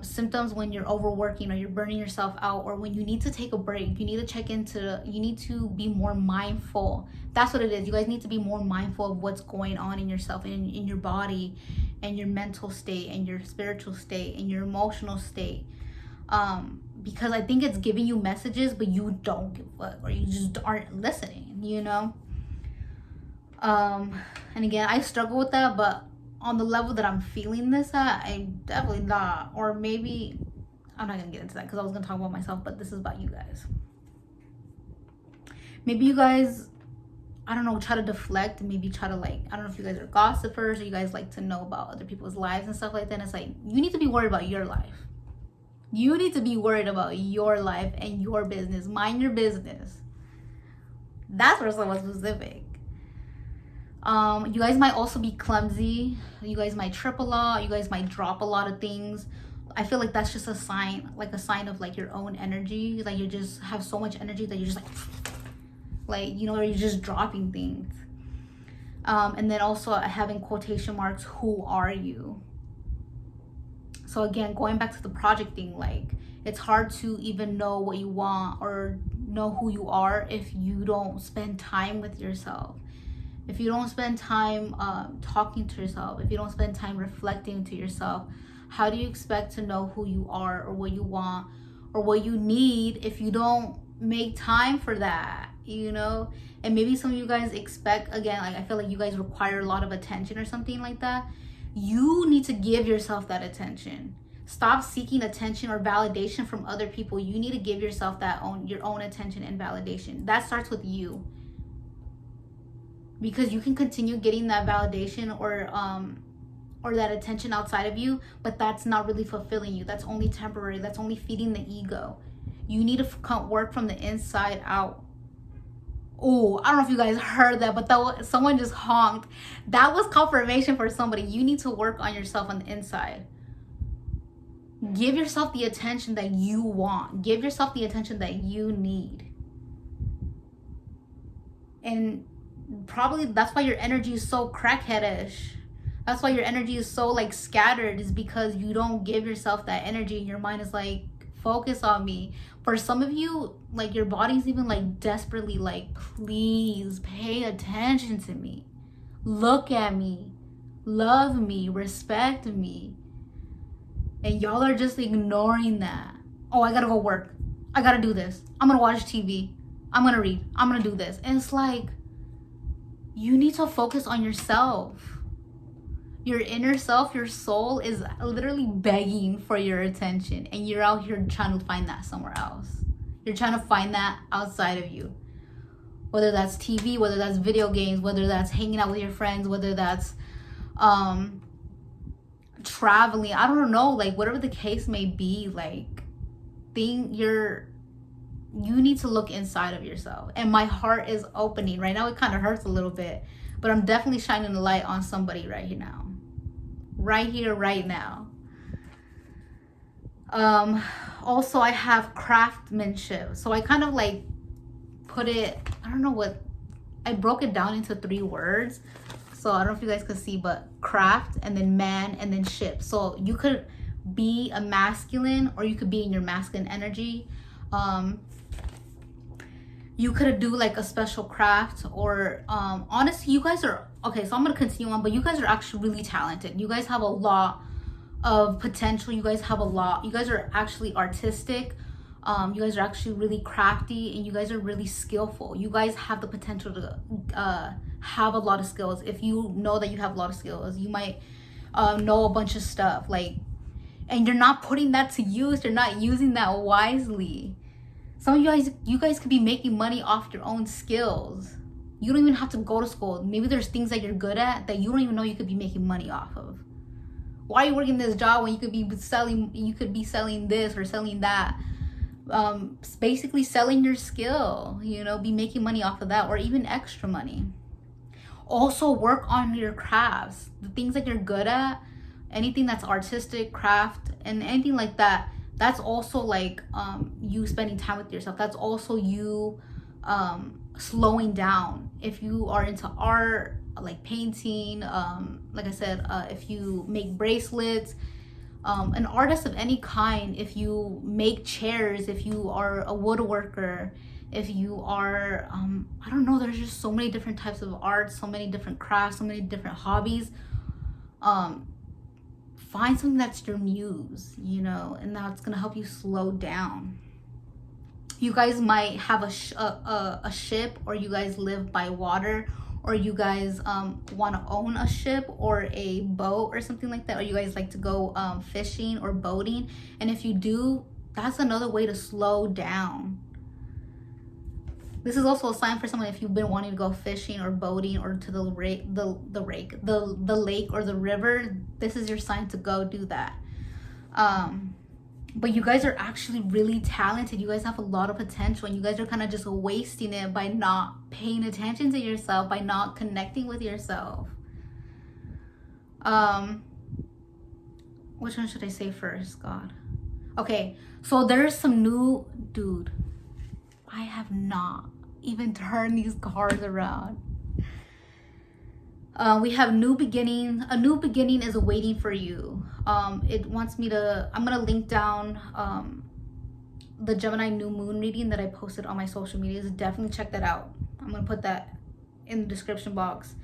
Symptoms when you're overworking or you're burning yourself out, or when you need to take a break. You need to check into, you need to be more mindful. That's what it is. You guys need to be more mindful of what's going on in yourself and in your body and your mental state and your spiritual state and your emotional state. Because I think it's giving you messages, but you don't give a fuck, or you just aren't listening, you know? And again, I struggle with that, but on the level that I'm feeling this at, I'm definitely not. Or maybe, I'm not gonna get into that because I was gonna talk about myself, but this is about you guys. Maybe you guys, I don't know, try to deflect, maybe try to like, I don't know if you guys are gossipers or you guys like to know about other people's lives and stuff like that. And it's like, you need to be worried about your life. You need to be worried about your life and your business. Mind your business. That's for someone specific. You guys might also be clumsy. You guys might trip a lot. You guys might drop a lot of things. I feel like that's just a sign, like a sign of like your own energy. Like you just have so much energy that you're just like, you know, or you're just dropping things. And then also having quotation marks, who are you? So again, going back to the project thing, like it's hard to even know what you want or know who you are if you don't spend time with yourself. if you don't spend time talking to yourself, if you don't spend time reflecting to yourself, how do you expect to know who you are or what you want or what you need if you don't make time for that, you know? And maybe some of you guys expect, again, like I feel like you guys require a lot of attention or something like that. You need to give yourself that attention. Stop seeking attention or validation from other people. You need to give yourself your own attention and validation. That starts with you. Because you can continue getting that validation or that attention outside of you, but that's not really fulfilling you. That's only temporary. That's only feeding the ego. You need to work from the inside out. Oh, I don't know if you guys heard that, but someone just honked. That was confirmation for somebody. You need to work on yourself on the inside. Give yourself the attention that you want. Give yourself the attention that you need. And probably that's why your energy is so crackheadish. That's why your energy is so like scattered, is because you don't give yourself that energy and your mind is like, focus on me. For some of you, like your body's even like desperately like, please pay attention to me. Look at me. Love me. Respect me. And y'all are just ignoring that. Oh, I gotta go work. I gotta do this. I'm gonna watch TV. I'm gonna read. I'm gonna do this. And it's like, you need to focus on yourself. Your inner self, your soul is literally begging for your attention. And you're out here trying to find that somewhere else. You're trying to find that outside of you. Whether that's TV, whether that's video games, whether that's hanging out with your friends, whether that's traveling, I don't know, like whatever the case may be, like you need to look inside of yourself. And my heart is opening right now. It kind of hurts a little bit, but I'm definitely shining the light on somebody right here now, right here, right now. Also, I have craftsmanship. So I kind of like put it, I don't know what, I broke it down into 3 words. So I don't know if you guys could see, but craft, and then man, and then ship. So you could be a masculine, or you could be in your masculine energy. You could do like a special craft, or honestly, you guys are, okay, so I'm going to continue on, but you guys are actually really talented. You guys have a lot of potential. You guys are actually artistic. You guys are actually really crafty, and you guys are really skillful. You guys have the potential to have a lot of skills. If you know that you have a lot of skills, you might know a bunch of stuff, like, and you're not putting that to use. You're not using that wisely. Some of you guys could be making money off your own skills. You don't even have to go to school. Maybe there's things that you're good at that you don't even know you could be making money off of. Why are you working this job when you could be selling this or selling that? Basically selling your skill, you know, be making money off of that, or even extra money. Also work on your crafts, the things that you're good at, anything that's artistic, craft, and anything like that. That's also like you spending time with yourself. That's also you slowing down. If you are into art, like painting, like I said, if you make bracelets, an artist of any kind, if you make chairs, if you are a woodworker, if you are, I don't know, there's just so many different types of art, so many different crafts, so many different hobbies. Find something that's your muse, you know, and that's gonna help you slow down. You guys might have a ship, or you guys live by water, or you guys want to own a ship or a boat or something like that, or you guys like to go fishing or boating. And if you do, that's another way to slow down. This is also a sign for someone, if you've been wanting to go fishing or boating or to the lake or the river, this is your sign to go do that. But you guys are actually really talented. You guys have a lot of potential, and you guys are kind of just wasting it by not paying attention to yourself, by not connecting with yourself. Which one should I say first? God. Okay, so there's some new, dude, I have not even turned these cards around. We have new beginning. A new beginning is awaiting for you. It wants me to, I'm gonna link down the Gemini new moon reading that I posted on my social medias. Definitely check that out. I'm gonna put that in the description box.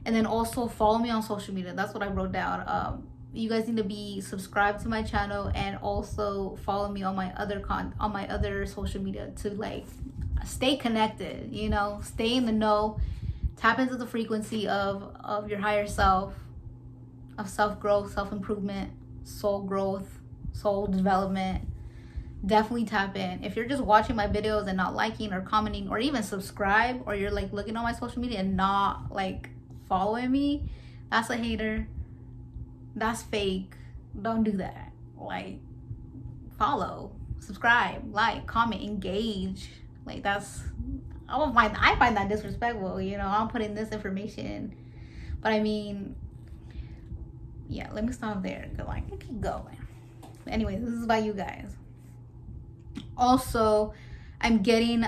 And then also follow me on social media. That's what I wrote down. You guys need to be subscribed to my channel and also follow me on my other social media to like stay connected, you know, stay in the know, tap into the frequency of your higher self, of self-growth, self-improvement, soul growth, soul development. Definitely tap in. If you're just watching my videos and not liking or commenting or even subscribe, or you're like looking on my social media and not like following me, that's a hater. That's fake. Don't do that. Like, follow, subscribe, like, comment, engage. Like, that's, I find that disrespectful, you know. I'm putting this information, but I mean, yeah, let me stop there because like I keep going. But anyway, this is about you guys. Also, I'm getting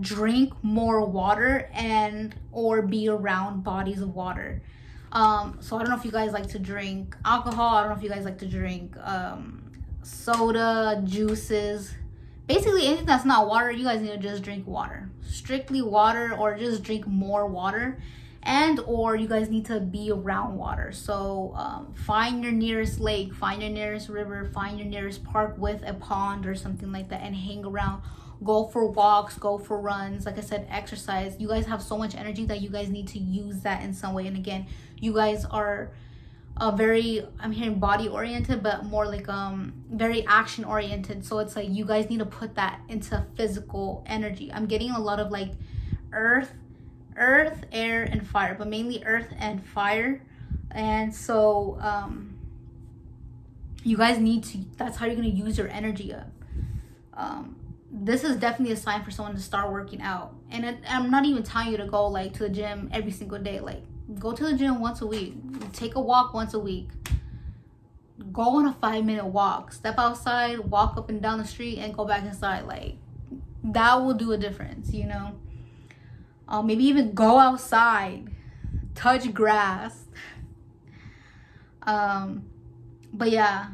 drink more water and or be around bodies of water. So I don't know if you guys like to drink alcohol. I don't know if you guys like to drink soda, juices, basically anything that's not water. You guys need to just drink water, strictly water, or just drink more water. And or you guys need to be around water. So find your nearest lake, find your nearest river, find your nearest park with a pond or something like that, and hang around. Go for walks, go for runs. Like I said, exercise. You guys have so much energy that you guys need to use that in some way. And again, you guys are very, I'm hearing body oriented, but more like very action oriented. So it's like you guys need to put that into physical energy. I'm getting a lot of like earth, air, and fire, but mainly earth and fire. And so you guys need to, that's how you're going to use your energy up. This is definitely a sign for someone to start working out. And I'm not even telling you to go like to the gym every single day. Like, go to the gym once a week, take a walk once a week, go on a 5-minute walk, step outside, walk up and down the street, and go back inside. Like, that will do a difference, you know. Maybe even go outside, touch grass. But yeah,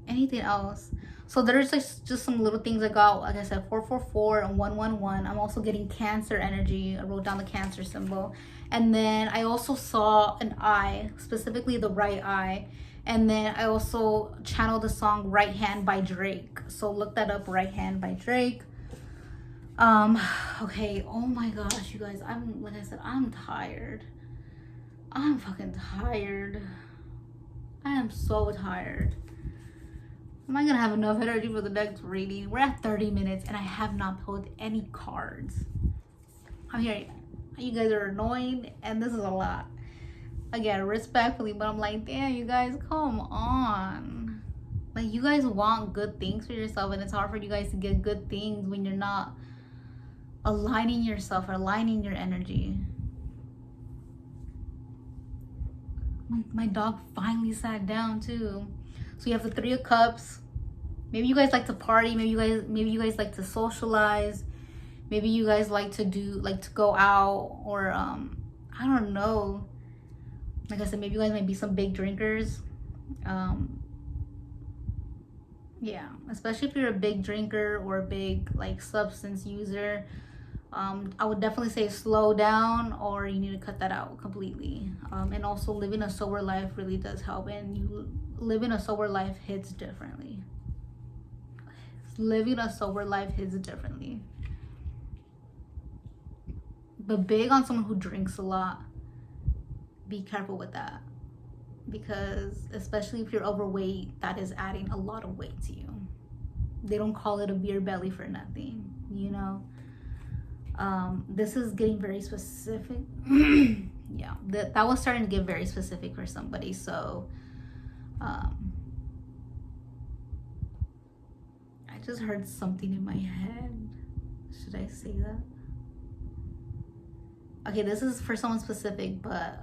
anything else? So there's like just some little things I got. Like I said, 444 and 111. I'm also getting Cancer energy. I wrote down the Cancer symbol. And then I also saw an eye, specifically the right eye. And then I also channeled the song Right Hand by Drake. So look that up, Right Hand by Drake. Okay, oh my gosh, you guys, like I said, I'm tired. I'm fucking tired. I am so tired. Am I gonna have enough energy for the next reading? We're at 30 minutes and I have not pulled any cards. I'm here. You guys are annoying and this is a lot. Again, respectfully, but I'm like, damn, you guys, come on. Like, you guys want good things for yourself, and it's hard for you guys to get good things when you're not aligning yourself or aligning your energy. My dog finally sat down too. So you have the 3 of Cups. Maybe you guys like to party. Maybe you guys like to socialize. Maybe you guys like to go out, or I don't know. Like I said, maybe you guys might be some big drinkers. Yeah, especially if you're a big drinker or a big like substance user. I would definitely say slow down, or you need to cut that out completely. And also living a sober life really does help, and you living a sober life hits differently. Living a sober life hits differently. But big on someone who drinks a lot, be careful with that, because especially if you're overweight, that is adding a lot of weight to you. They don't call it a beer belly for nothing, you know. This is getting very specific. Yeah, that was starting to get very specific for somebody. So I just heard something in my head. Should I say that? Okay, this is for someone specific, but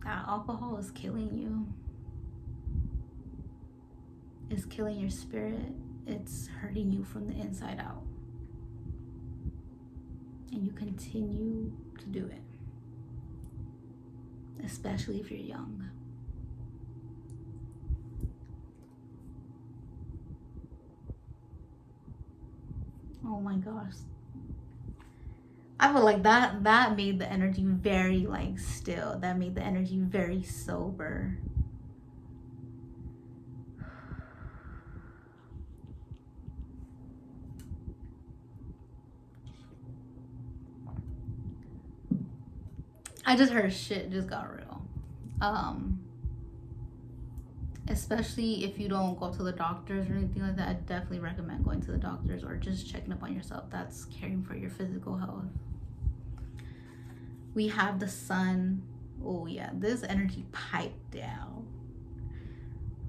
alcohol is killing you. It's killing your spirit. It's hurting you from the inside out. And you continue to do it, especially if you're young. Oh my gosh. I feel like that made the energy very like still. That made the energy very sober. I just heard shit just got real. Especially if you don't go to the doctors or anything like that, I definitely recommend going to the doctors or just checking up on yourself. That's caring for your physical health. We have the sun. Oh yeah, this energy piped down.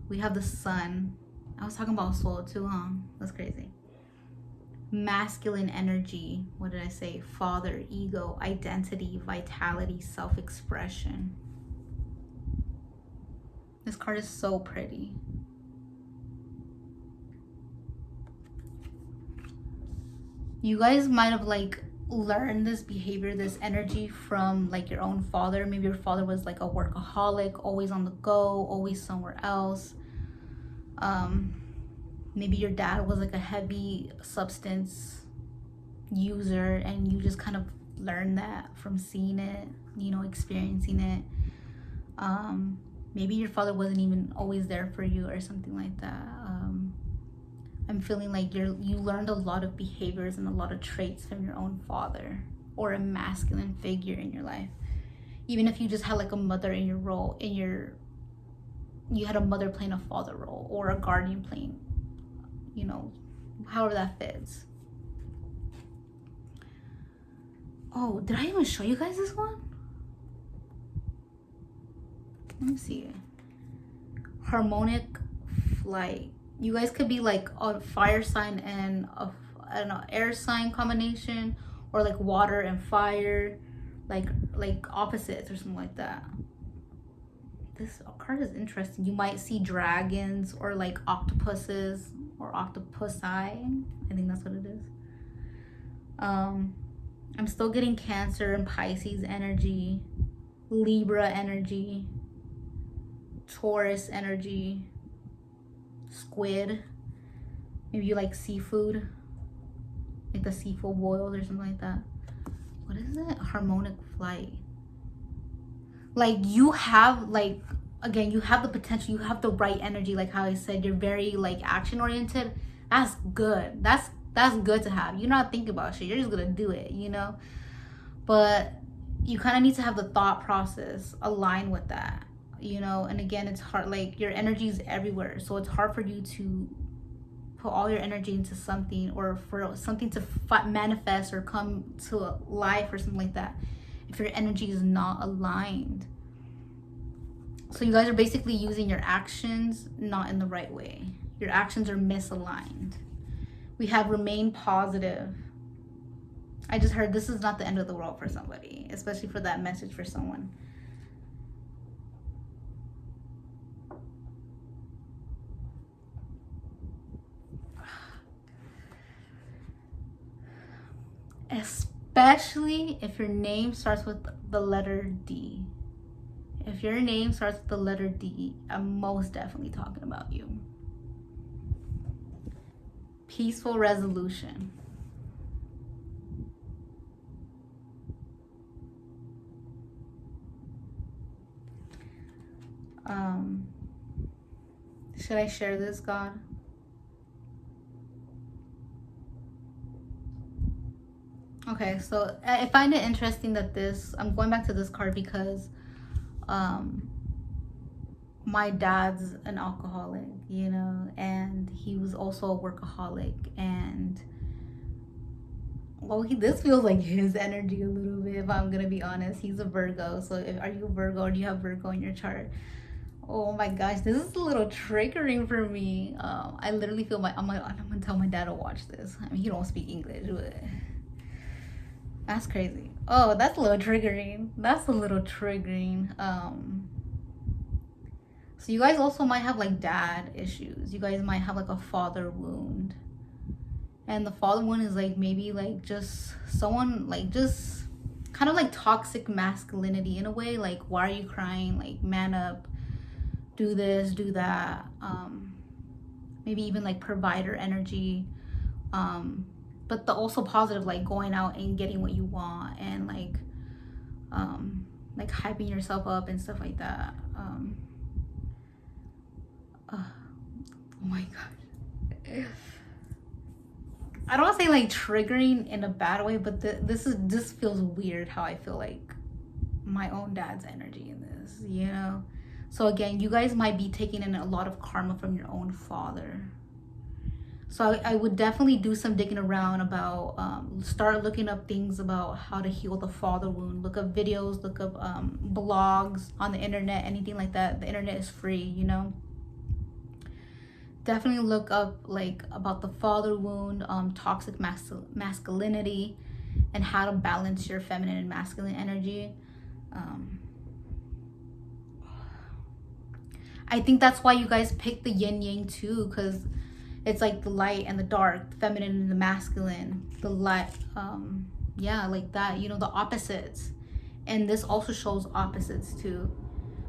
We have the sun. I was talking about soul too, huh? That's crazy. Masculine energy. What did I say? Father, ego, identity, vitality, self-expression. This card is so pretty. You guys might have like learned this behavior, this energy from like your own father. Maybe your father was like a workaholic, always on the go, always somewhere else. Maybe your dad was like a heavy substance user and you just kind of learned that from seeing it, you know, experiencing it. Maybe your father wasn't even always there for you or something like that. I'm feeling like you learned a lot of behaviors and a lot of traits from your own father or a masculine figure in your life. Even if you just had like a mother in your role, you had a mother playing a father role or a guardian playing, you know, however that fits. Oh, did I even show you guys this one? Let me see. Harmonic flight. You guys could be like a fire sign and an air sign combination, or like water and fire, like opposites or something like that. This card is interesting. You might see dragons or like octopuses or octopusi. I think that's what it is. I'm still getting Cancer and Pisces energy, Libra energy, Taurus energy, squid. Maybe you like seafood, like the seafood boils or something like that. What is it? Harmonic flight. Like you have like, again, you have the potential, you have the right energy. Like how I said, you're very like action oriented. That's good. That's good to have. You're not thinking about shit. You're just gonna do it, you know? But you kind of need to have the thought process align with that, you know? And again, it's hard, like your energy is everywhere. So it's hard for you to put all your energy into something, or for something to manifest or come to life or something like that, if your energy is not aligned. So you guys are basically using your actions not in the right way. Your actions are misaligned. We have remain positive. I just heard this is not the end of the world for somebody, especially for that message for someone. Especially if your name starts with the letter D. If your name starts with the letter D, I'm most definitely talking about you. Peaceful resolution. Should I share this, God? Okay, so I find it interesting that I'm going back to this card because my dad's an alcoholic, you know, and he was also a workaholic, and well, this feels like his energy a little bit, if I'm gonna be honest. He's a Virgo, so are you a Virgo, or do you have Virgo in your chart? Oh my gosh, this is a little triggering for me. I literally feel I'm gonna tell my dad to watch this. I mean, he don't speak English, but that's crazy. Oh, that's a little triggering. So you guys also might have like dad issues. You guys might have like a father wound. And the father wound is like maybe like just someone like just kind of like toxic masculinity in a way. Like, why are you crying? Like, man up, do this, do that. Maybe even like provider energy. but the also positive, like going out and getting what you want, and like hyping yourself up and stuff like that. Oh my god, I don't want to say like triggering in a bad way, but this feels weird how I feel like my own dad's energy in this, you know? So again, you guys might be taking in a lot of karma from your own father. So I would definitely do some digging around about, start looking up things about how to heal the father wound. Look up videos, look up blogs on the internet, anything like that. The internet is free, you know? Definitely look up like about the father wound, toxic masculinity, and how to balance your feminine and masculine energy. I think that's why you guys picked the yin yang too, because it's like the light and the dark, the feminine and the masculine, the light, yeah, like that, you know, the opposites. And this also shows opposites too.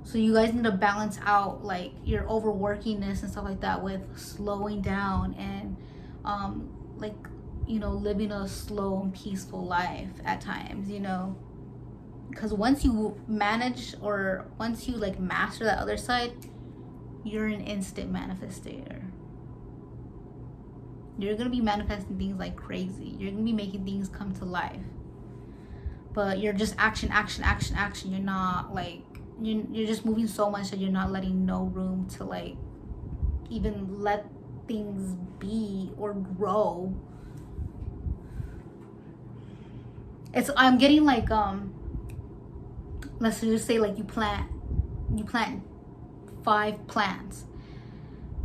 So you guys need to balance out like your overworkingness and stuff like that with slowing down and like, you know, living a slow and peaceful life at times, you know, because once you manage, or once you like master that other side, you're an instant manifestator. You're gonna be manifesting things like crazy. You're gonna be making things come to life, but you're just action. You're not like, you're just moving so much that you're not letting no room to like even let things be or grow. I'm getting like, let's just say like you plant 5 plants,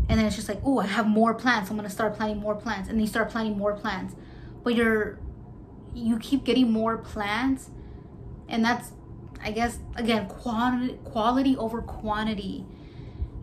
and then it's just like, oh, I have more plants, I'm gonna start planting more plants, and then you start planting more plants, but you keep getting more plants, and that's, I guess, again, quality over quantity.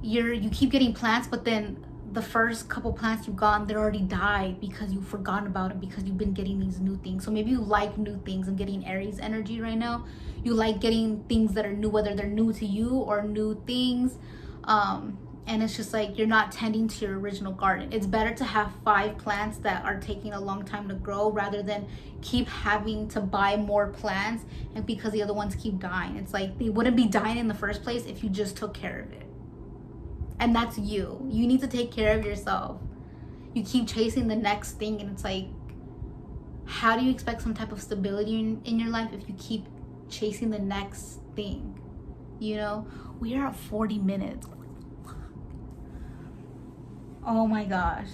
You keep getting plants, but then the first couple plants you've gotten, they already died because you've forgotten about it, because you've been getting these new things. So maybe you like new things. I'm getting Aries energy right now. You like getting things that are new, whether they're new to you or new things. And it's just like you're not tending to your original garden. It's better to have 5 plants that are taking a long time to grow, rather than keep having to buy more plants and because the other ones keep dying. It's like they wouldn't be dying in the first place if you just took care of it. And that's you. You need to take care of yourself. You keep chasing the next thing, and it's like, how do you expect some type of stability in your life if you keep chasing the next thing? You know, we are at 40 minutes. Oh my gosh.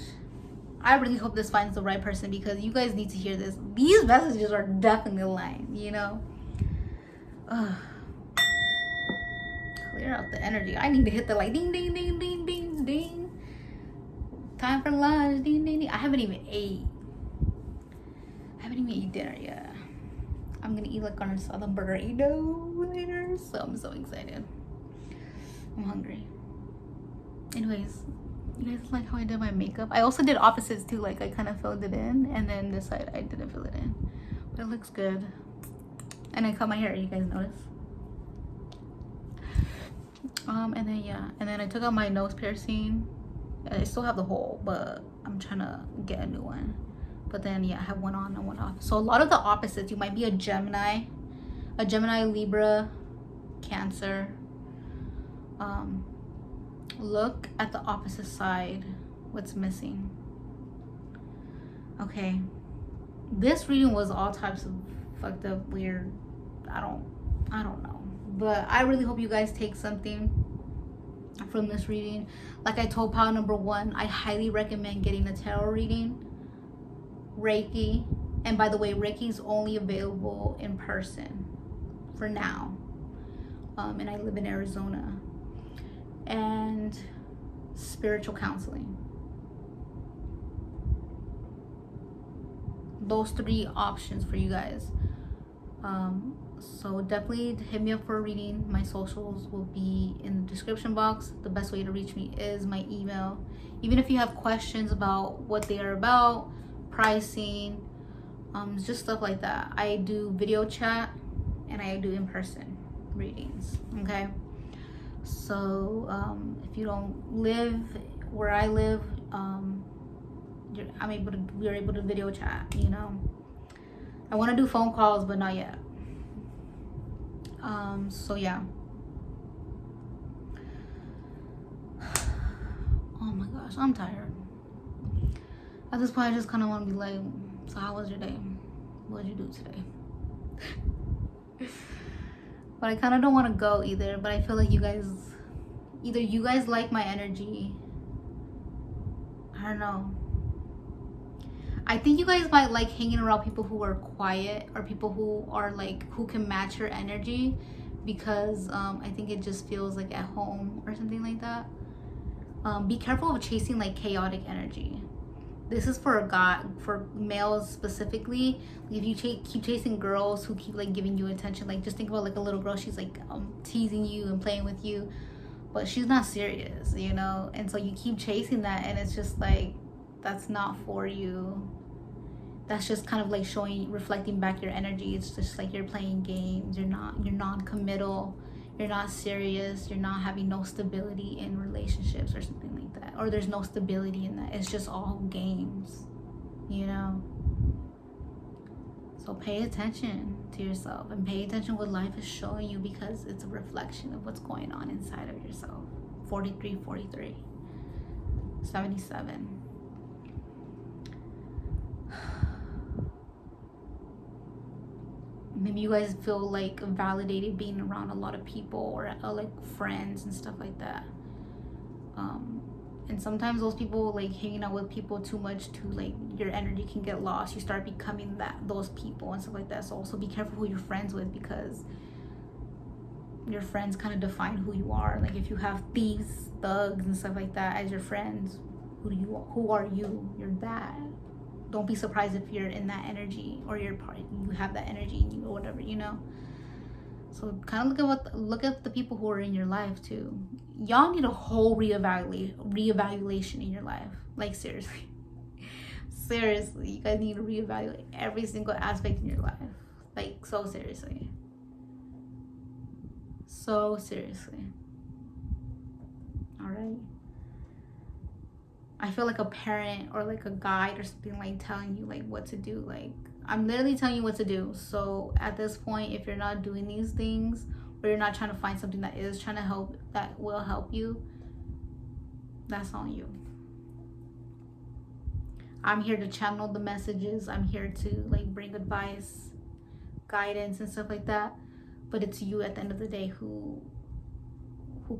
I really hope this finds the right person, because you guys need to hear this. These messages are definitely aligned, you know? Ugh. Clear out the energy. I need to hit the like ding ding ding ding ding ding. Time for lunch. Ding ding ding. I haven't even ate dinner yet. I'm gonna eat like on a southern burrito later, so I'm so excited. I'm hungry. Anyways, you guys like how I did my makeup? I also did opposites too, like I kind of filled it in, and then this side I didn't fill it in, but it looks good. And I cut my hair, you guys notice? And then yeah, and then I took out my nose piercing. I still have the hole, but I'm trying to get a new one. But then yeah, I have one on and one off. So a lot of the opposites, you might be a Gemini, Libra, Cancer. Look at the opposite side, what's missing. Okay, this reading was all types of fucked up, weird, I don't know, but I really hope you guys take something from this reading. Like I told pile number 1, I highly recommend getting a tarot reading, Reiki, and by the way, Reiki is only available in person for now, and I live in Arizona, and spiritual counseling. Those 3 options for you guys. So definitely hit me up for a reading. My socials will be in the description box. The best way to reach me is my email. Even if you have questions about what they are about, pricing, just stuff like that. I do video chat and I do in-person readings, okay? So if you don't live where I live, we're able to video chat, you know. I want to do phone calls, but not yet. So yeah. Oh my gosh, I'm tired. At this point, I just kind of want to be like, so how was your day? What did you do today? But I kind of don't want to go either. But I feel like you guys like my energy. I don't know. I think you guys might like hanging around people who are quiet, or people who are like, who can match your energy, because I think it just feels like at home or something like that. Be careful of chasing like chaotic energy. This is for for males specifically. If you keep chasing girls who keep like giving you attention, like just think about like a little girl, she's like teasing you and playing with you, but she's not serious, you know. And so you keep chasing that, and it's just like, that's not for you. That's just kind of like reflecting back your energy. It's just like you're playing games. You're non-committal. You're not serious. You're not having no stability in relationships or something like that. Or there's no stability in that. It's just all games, you know? So pay attention to yourself, and pay attention what life is showing you, because it's a reflection of what's going on inside of yourself. 43, 43, 77. Maybe you guys feel like validated being around a lot of people, or like friends and stuff like that. And sometimes those people, like hanging out with people too much, to like your energy can get lost. You start becoming those people and stuff like that. So also be careful who you're friends with, because your friends kind of define who you are. Like if you have thieves, thugs, and stuff like that as your friends, who are you? You're that. Don't be surprised if you're in that energy, or you have that energy in you, or whatever, you know. So kind of look at the people who are in your life too. Y'all need a whole reevaluation in your life. Like seriously, seriously, you guys need to reevaluate every single aspect in your life. Like so seriously, so seriously. All right. I feel like a parent or like a guide or something, like telling you like what to do. Like I'm literally telling you what to do. So at this point, if you're not doing these things, or you're not trying to find something that is trying to help, that will help you, that's on you. I'm here to channel the messages. I'm here to like bring advice, guidance, and stuff like that. But it's you at the end of the day who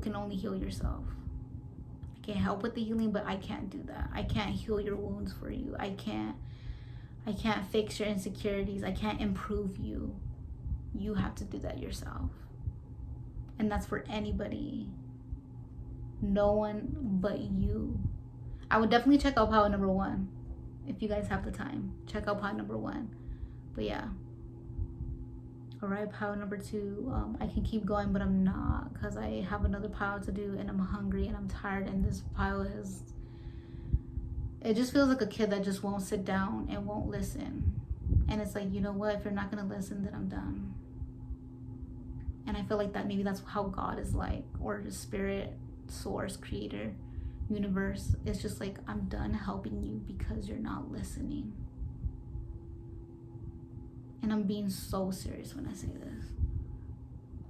can only heal yourself. I can help with the healing, but I can't do that. I can't heal your wounds for you. I can't fix your insecurities. I can't improve you. You have to do that yourself. And that's for anybody. No one but you. I would definitely check out pile number 1 if you guys have the time. Check out pile number 1. But yeah. All right, pile number 2. I can keep going, but I'm not, because I have another pile to do, and I'm hungry and I'm tired, and this pile it just feels like a kid that just won't sit down and won't listen. And it's like, you know what, if you're not gonna listen, then I'm done. And I feel like that maybe that's how God is like, or the spirit, source, creator, universe. It's just like, I'm done helping you because you're not listening. And I'm being so serious when I say this.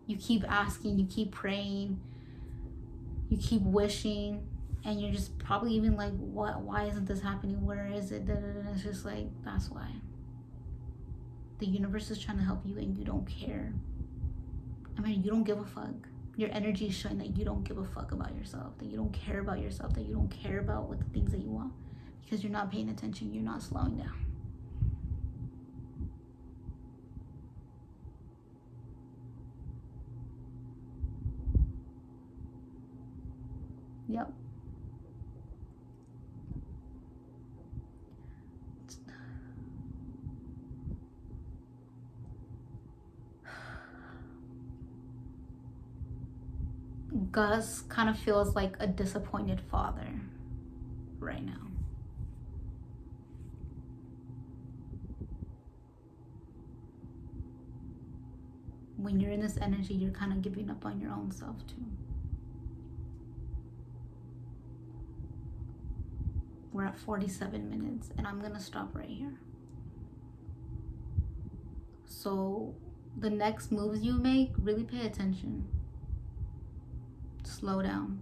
You keep asking, you keep praying, you keep wishing, and you're just probably even like, what? Why isn't this happening? Where is it? And it's just like, that's why. The universe is trying to help you, and you don't care. I mean, you don't give a fuck. Your energy is showing that you don't give a fuck about yourself, that you don't care about yourself, that you don't care about what the things that you want, because you're not paying attention, you're not slowing down. Yep. Gus kind of feels like a disappointed father right now. When you're in this energy, you're kind of giving up on your own self too. We're at 47 minutes and I'm gonna stop right here. So the next moves you make, really pay attention. Slow down.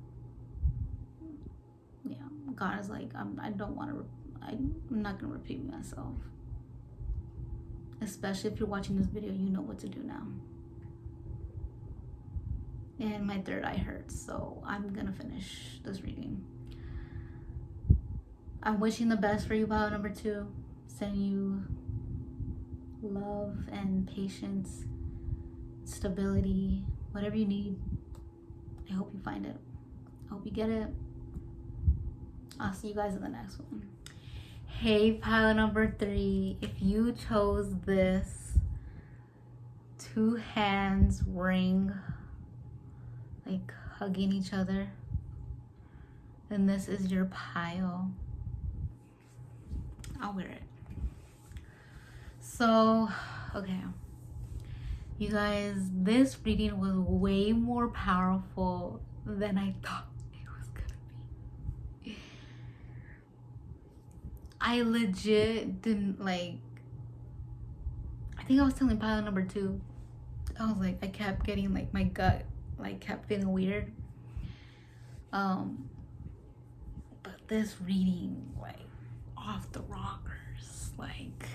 Yeah, God is like, I don't want to, I'm not gonna repeat myself. Especially if you're watching this video, you know what to do now. And my third eye hurts, so I'm gonna finish this reading. I'm wishing the best for you, pile number 2. Sending you love and patience, stability, whatever you need. I hope you find it. I hope you get it. I'll see you guys in the next one. Hey, pile number 3, if you chose this 2 hands ring, like hugging each other, then this is your pile. I'll wear it. So, okay. You guys, this reading was way more powerful than I thought it was gonna be. I legit didn't like, I think I was telling pile number 2, I was like, I kept getting like my gut like kept feeling weird. But this reading, like, off the rockers, like,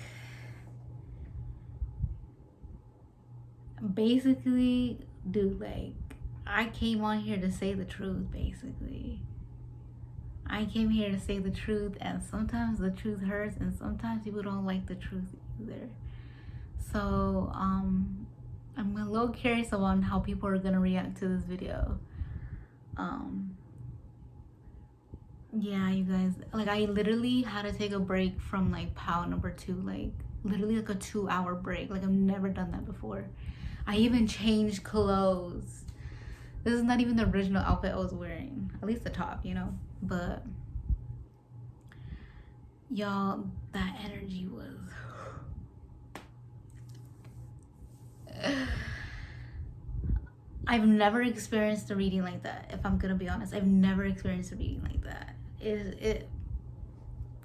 basically, dude, like, I came on here to say the truth, basically. I came here to say the truth, and sometimes the truth hurts, and sometimes people don't like the truth either. So, I'm a little curious on how people are gonna react to this video. Yeah, you guys, like, I literally had to take a break from like pile number 2, like literally like a 2-hour break. Like, I've never done that before. I even changed clothes. This is not even the original outfit I was wearing, at least the top, you know. But y'all, that energy was I've never experienced a reading like that. If I'm gonna be honest, I've never experienced a reading like that.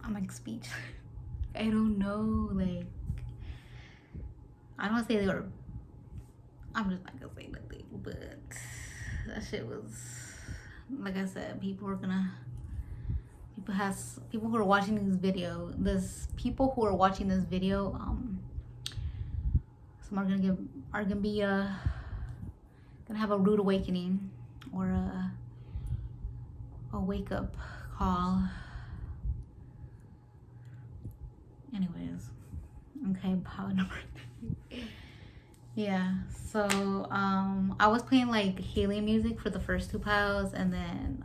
I'm like speechless. I don't know, like, I don't want to say they were, I'm just not gonna say nothing, but that shit was, like I said, people who are watching this video, some are gonna be gonna have a rude awakening or a wake up call. Anyways, okay, power number 3. Yeah, so I was playing like healing music for the first 2 piles, and then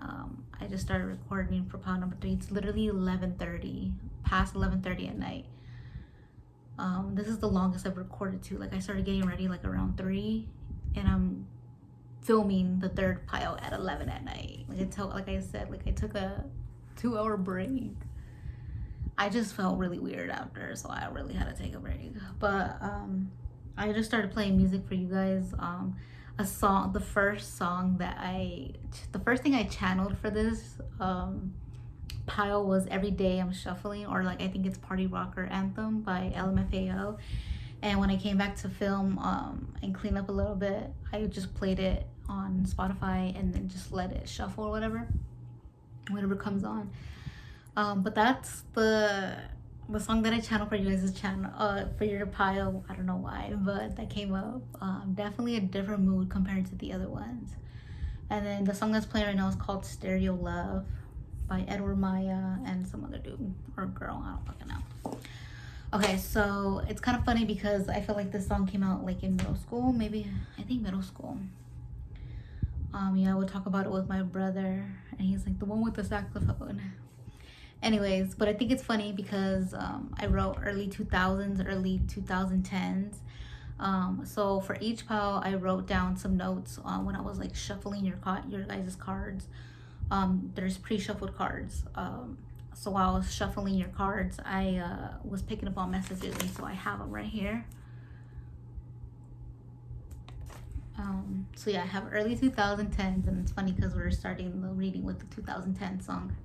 I just started recording for pile number 3. It's literally 11:30, past 11:30 at night. This is the longest I've recorded too. Like, I started getting ready like around 3, and I'm filming the 3rd pile at 11 at night. Like I said, like, I took a 2-hour break. I just felt really weird after, so I really had to take a break. But I just started playing music for you guys. The first thing I channeled for this pile was Every Day I'm Shuffling, or like, I think it's Party Rocker Anthem by LMFAO. And when I came back to film and clean up a little bit, I just played it on Spotify and then just let it shuffle or whatever comes on. But that's the song that I channeled for you guys' channel, for your pile. I don't know why, but that came up. Definitely a different mood compared to the other ones. And then the song that's playing right now is called Stereo Love by Edward Maya and some other dude or girl, I don't fucking know. Okay, so it's kind of funny because I feel like this song came out like in middle school, maybe, I think middle school. Yeah, I would talk about it with my brother, and he's like, the one with the saxophone. Anyways, but I think it's funny because I wrote early 2000s, early 2010s. So for each pile, I wrote down some notes when I was like shuffling your guys' cards. There's pre-shuffled cards. So while I was shuffling your cards, I was picking up on messages, and so I have them right here. So yeah, I have early 2010s, and it's funny because we're starting the reading with the 2010 song.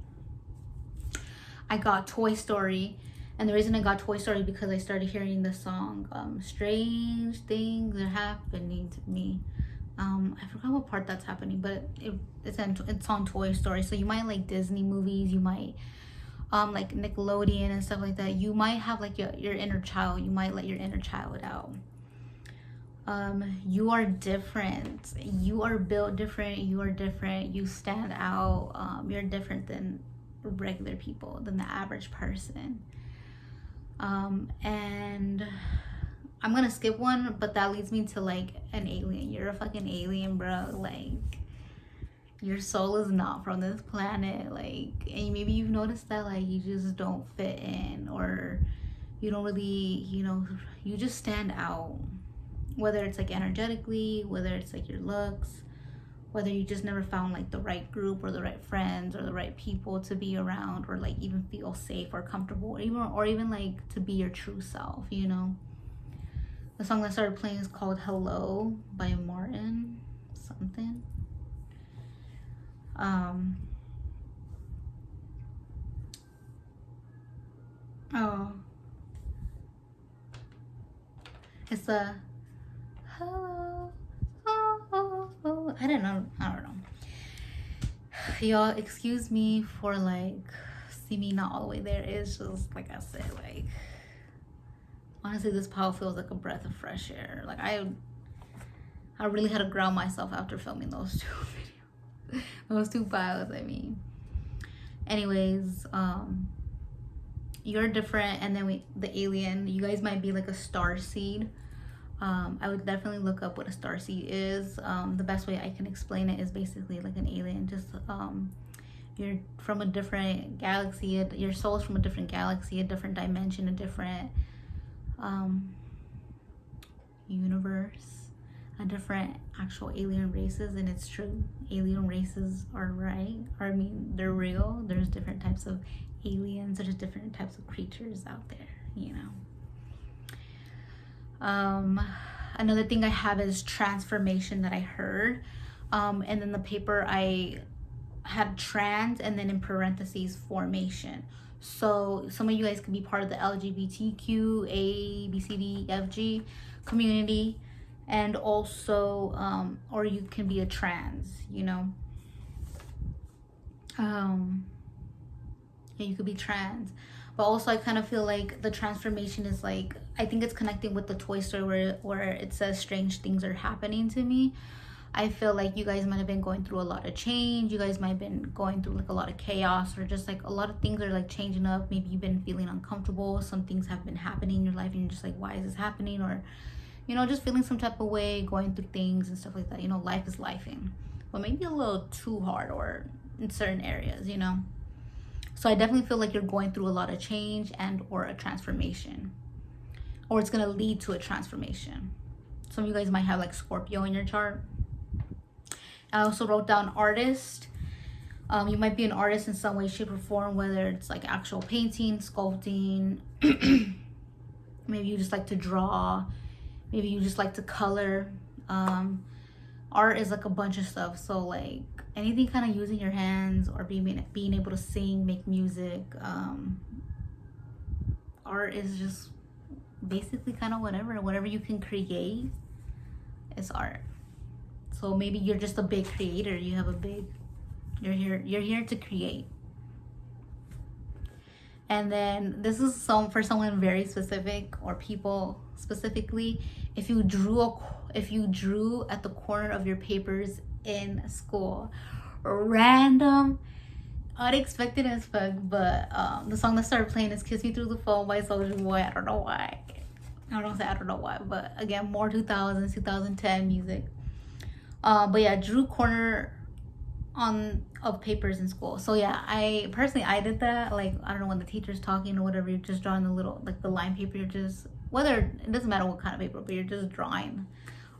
I got Toy Story. And the reason I got Toy Story is because I started hearing the song Strange Things Are Happening to Me. I forgot what part that's happening, but it's on Toy Story. So you might like Disney movies, you might like Nickelodeon and stuff like that. You might have like your inner child. You might let your inner child out. You are different. You are built different. You are different. You stand out. You're different than regular people, than the average person. And I'm gonna skip one, but that leads me to like an alien. You're a fucking alien, bro. Like, your soul is not from this planet. Like, and maybe you've noticed that like you just don't fit in, or you don't really, you know, you just stand out. Whether it's like energetically, whether it's like your looks, whether you just never found like the right group or the right friends or the right people to be around, or like even feel safe or comfortable, or even like to be your true self, you know. The song that started playing is called Hello by Martin something. Oh, it's a hello. I don't know. Y'all, excuse me for like see me not all the way there. It's just like I said, like honestly, this pile feels like a breath of fresh air. Like I really had to ground myself after filming those two videos, those two piles. I mean, anyways, you're different, and then the alien. You guys might be like a star seed. I would definitely look up what a starseed is. The best way I can explain it is basically like an alien. Just you're from a different galaxy. Your soul's from a different galaxy, a different dimension, a different universe, a different actual alien races. And it's true, alien races are right. Or, I mean, they're real. There's different types of aliens. There's different types of creatures out there, you know. Another thing I have is transformation that I heard, and then the paper I had trans, and then in parentheses formation. So some of you guys could be part of the LGBTQ A B C D F G community, and also or you can be a trans, you know. Yeah, you could be trans. But also I kind of feel like the transformation is like, I think it's connecting with the Toy Story where it says strange things are happening to me. I feel like you guys might have been going through a lot of change. You guys might have been going through like a lot of chaos, or just like a lot of things are like changing up. Maybe you've been feeling uncomfortable. Some things have been happening in your life and you're just like, why is this happening? Or, you know, just feeling some type of way, going through things and stuff like that. You know, life is lifing, but maybe a little too hard, or in certain areas, you know. So I definitely feel like you're going through a lot of change and or a transformation, or it's gonna lead to a transformation. Some of you guys might have like Scorpio in your chart. I also wrote down artist. You might be an artist in some way, shape, or form, whether it's like actual painting, sculpting. Maybe you just like to draw. Maybe you just like to color. Art is like a bunch of stuff. So like anything kind of using your hands, or being able to sing, make music. Art is just basically kind of whatever you can create is art. So maybe you're just a big creator. You're here to create. And then this is for someone very specific, or people specifically. If you drew at the corner of your papers in school, random, unexpected as fuck, but the song that started playing is "Kiss Me Through the Phone" by Soulja Boy. I don't know why, but again, more 2000s, 2010 music. But yeah, drew corner of papers in school. So yeah, I did that. Like, I don't know, when the teacher's talking or whatever, you're just drawing the little, like the line paper. You're just, it doesn't matter what kind of paper, but you're just drawing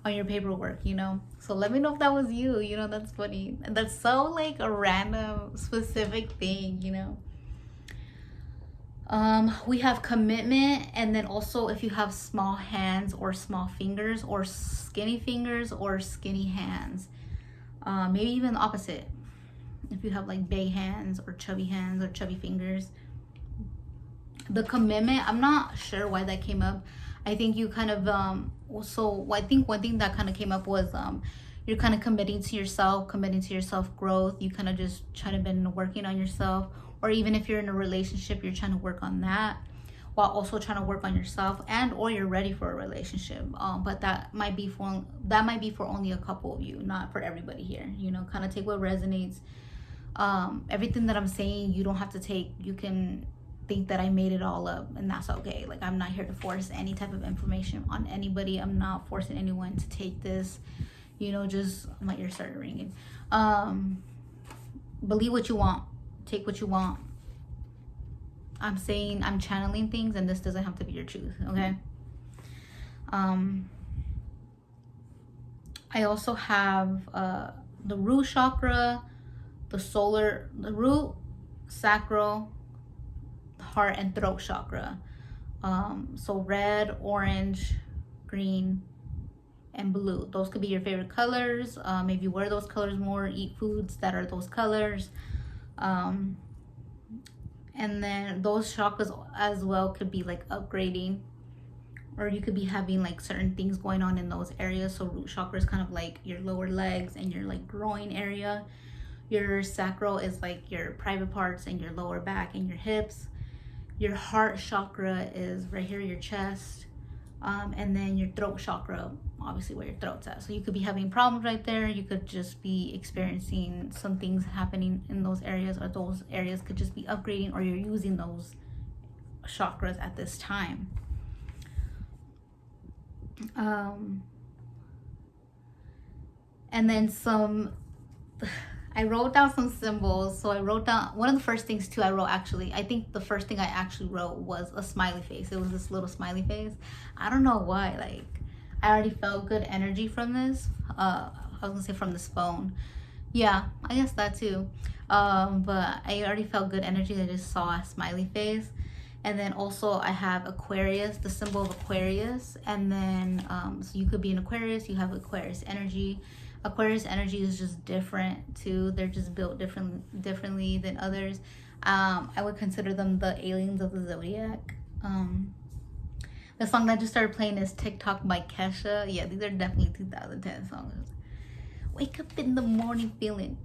on your paperwork, you know. So let me know if that was you. You know, that's funny. And that's so like a random specific thing, you know. We have commitment, and then also if you have small hands or small fingers, or skinny fingers or skinny hands, maybe even the opposite. If you have like big hands or chubby fingers, The commitment, I'm not sure why that came up. I think you kind of so I think one thing that kind of came up was you're kind of committing to yourself, committing to your self growth. You kind of just try to been working on yourself, or even if you're in a relationship, you're trying to work on that while also trying to work on yourself, and or you're ready for a relationship. But that might be for only a couple of you, not for everybody here. You know, kind of take what resonates. Everything that I'm saying, you don't have to take. You can think that I made it all up, and that's okay. Like, I'm not here to force any type of information on anybody. I'm not forcing anyone to take this. You know, just my ears started ringing. Believe what you want, take what you want. I'm saying I'm channeling things, and this doesn't have to be your truth, okay? I also have the root chakra, the root, sacral, heart, and throat chakra. So red, orange, green, and blue. Those could be your favorite colors. Maybe wear those colors more, eat foods that are those colors. And then those chakras as well could be like upgrading, or you could be having like certain things going on in those areas. So root chakra is kind of like your lower legs and your like groin area. Your sacral is like your private parts and your lower back and your hips. Your heart chakra is right here, your chest. And then your throat chakra, obviously where your throat's at. So you could be having problems right there. You could just be experiencing some things happening in those areas, or those areas could just be upgrading, or you're using those chakras at this time. And then I wrote down some symbols. So I wrote down, one of the first things too I wrote, actually, I think the first thing I actually wrote was a smiley face. It was this little smiley face. I don't know why, like, I already felt good energy from this. I was gonna say from this phone. Yeah, I guess that too. But I already felt good energy. I just saw a smiley face. And then also I have Aquarius, the symbol of Aquarius. And then, so you could be an Aquarius, you have Aquarius energy. Aquarius energy is just different too. They're just built differently than others. I would consider them the aliens of the zodiac. The song that just started playing is TikTok by Kesha. Yeah, these are definitely 2010 songs. Wake up in the morning feeling.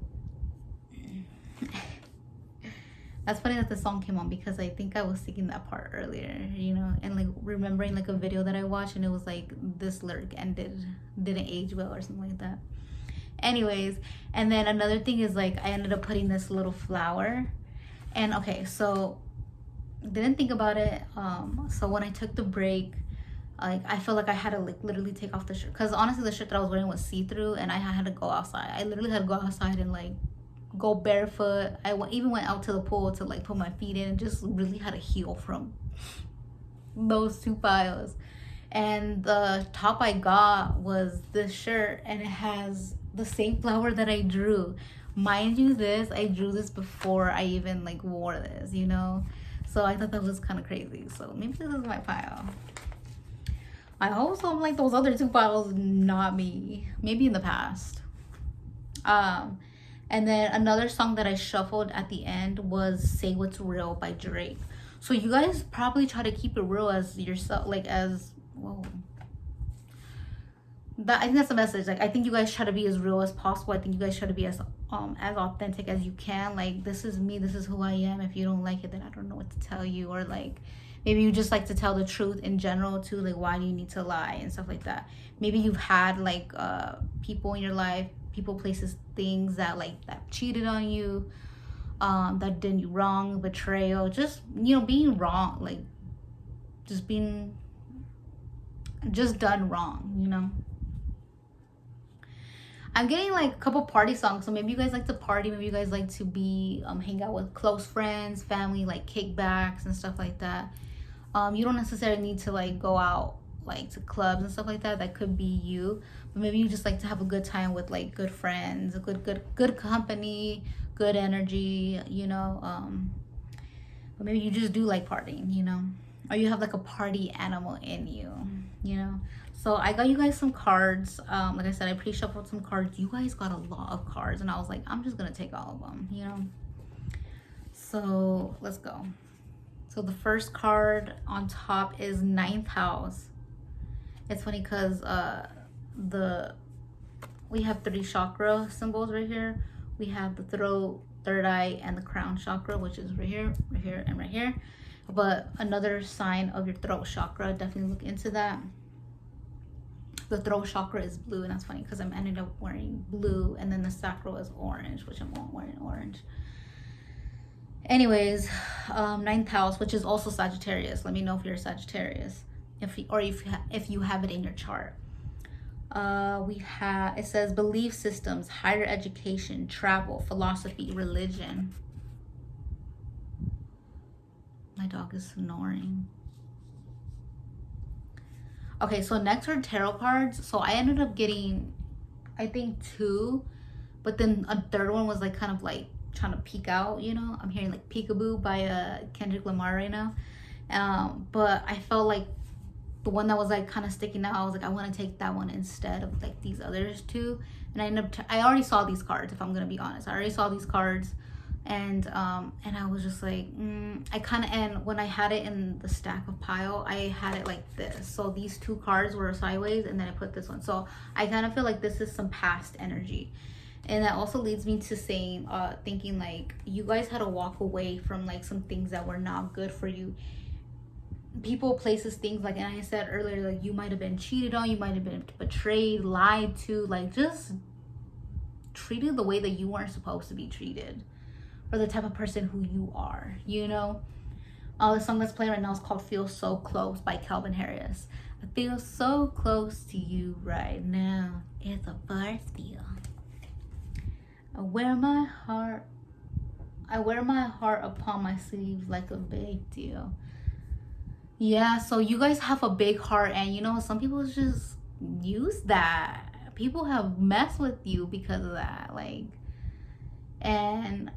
That's funny that the song came on, because I think I was singing that part earlier, you know, and like remembering like a video that I watched, and it was like this lyric didn't age well or something like that. Anyways, and then another thing is like I ended up putting this little flower, and okay, so didn't think about it. So when I took the break, like I felt like I had to like literally take off the shirt, because honestly the shirt that I was wearing was see-through, and I had to go outside. I literally had to go outside and like go barefoot. I even went out to the pool to like put my feet in, and just really had to heal from those 2 files. And the top I got was this shirt, and it has the same flower that I drew. Mind you, I drew this before I even like wore this, you know? So I thought that was kind of crazy. So maybe this is my pile. I hope so. I'm like those other 2 files, not me. Maybe in the past. And then another song that I shuffled at the end was Say What's Real by Drake. So you guys probably try to keep it real as yourself, like as, whoa. I think that's the message. Like, I think you guys try to be as real as possible. I think you guys try to be as authentic as you can. Like, this is me, this is who I am. If you don't like it, then I don't know what to tell you. Or like, maybe you just like to tell the truth in general too. Like, why do you need to lie and stuff like that? Maybe you've had like people in your life, people, places, things that cheated on you, that did you wrong, betrayal, just, you know, being wrong, like just done wrong, you know. I'm getting like a couple party songs, so maybe you guys like to party, maybe you guys like to be hang out with close friends, family, like kickbacks and stuff like that. You don't necessarily need to like go out like to clubs and stuff like that. That could be you, but maybe you just like to have a good time with like good friends, good company, good energy, you know. But maybe you just do like partying, you know, or you have like a party animal in you, you know. So I got you guys some cards. Like I said, I pre-shuffled some cards. You guys got a lot of cards, and I was like, I'm just gonna take all of them, you know. So let's go. So the first card on top is 9th house. It's funny because we have 3 chakra symbols right here. We have the throat, third eye, and the crown chakra, which is right here, and right here. But another sign of your throat chakra, definitely look into that. The throat chakra is blue, and that's funny because I'm ended up wearing blue, and then the sacral is orange, which I'm wearing orange. Anyways, 9th house, which is also Sagittarius. Let me know if you're Sagittarius, if you have it in your chart. It says belief systems, higher education, travel, philosophy, religion. My dog is snoring. Okay, so next are tarot cards. So I ended up getting, I think 2, but then a third one was like kind of like trying to peek out, you know. I'm hearing like Peekaboo by Kendrick Lamar right now. But I felt like the one that was like kind of sticking out, I was like, I want to take that one instead of like these others 2. And I already saw these cards, if I'm gonna be honest. I already saw these cards, and I was just like, and when I had it in the stack of pile, I had it like this. So these 2 cards were sideways, and then I put this one. So I kind of feel like this is some past energy. And that also leads me to saying, thinking like you guys had to walk away from like some things that were not good for you. People, places, things, like, and I said earlier, like you might have been cheated on, you might have been betrayed, lied to, like just treated the way that you weren't supposed to be treated, or the type of person who you are, you know. The song that's playing right now is called Feel So Close by Calvin Harris. I feel so close to you right now. It's a force feel. I wear my heart upon my sleeve like a big deal. Yeah, so you guys have a big heart, and you know, some people just use that. People have messed with you because of that, like, and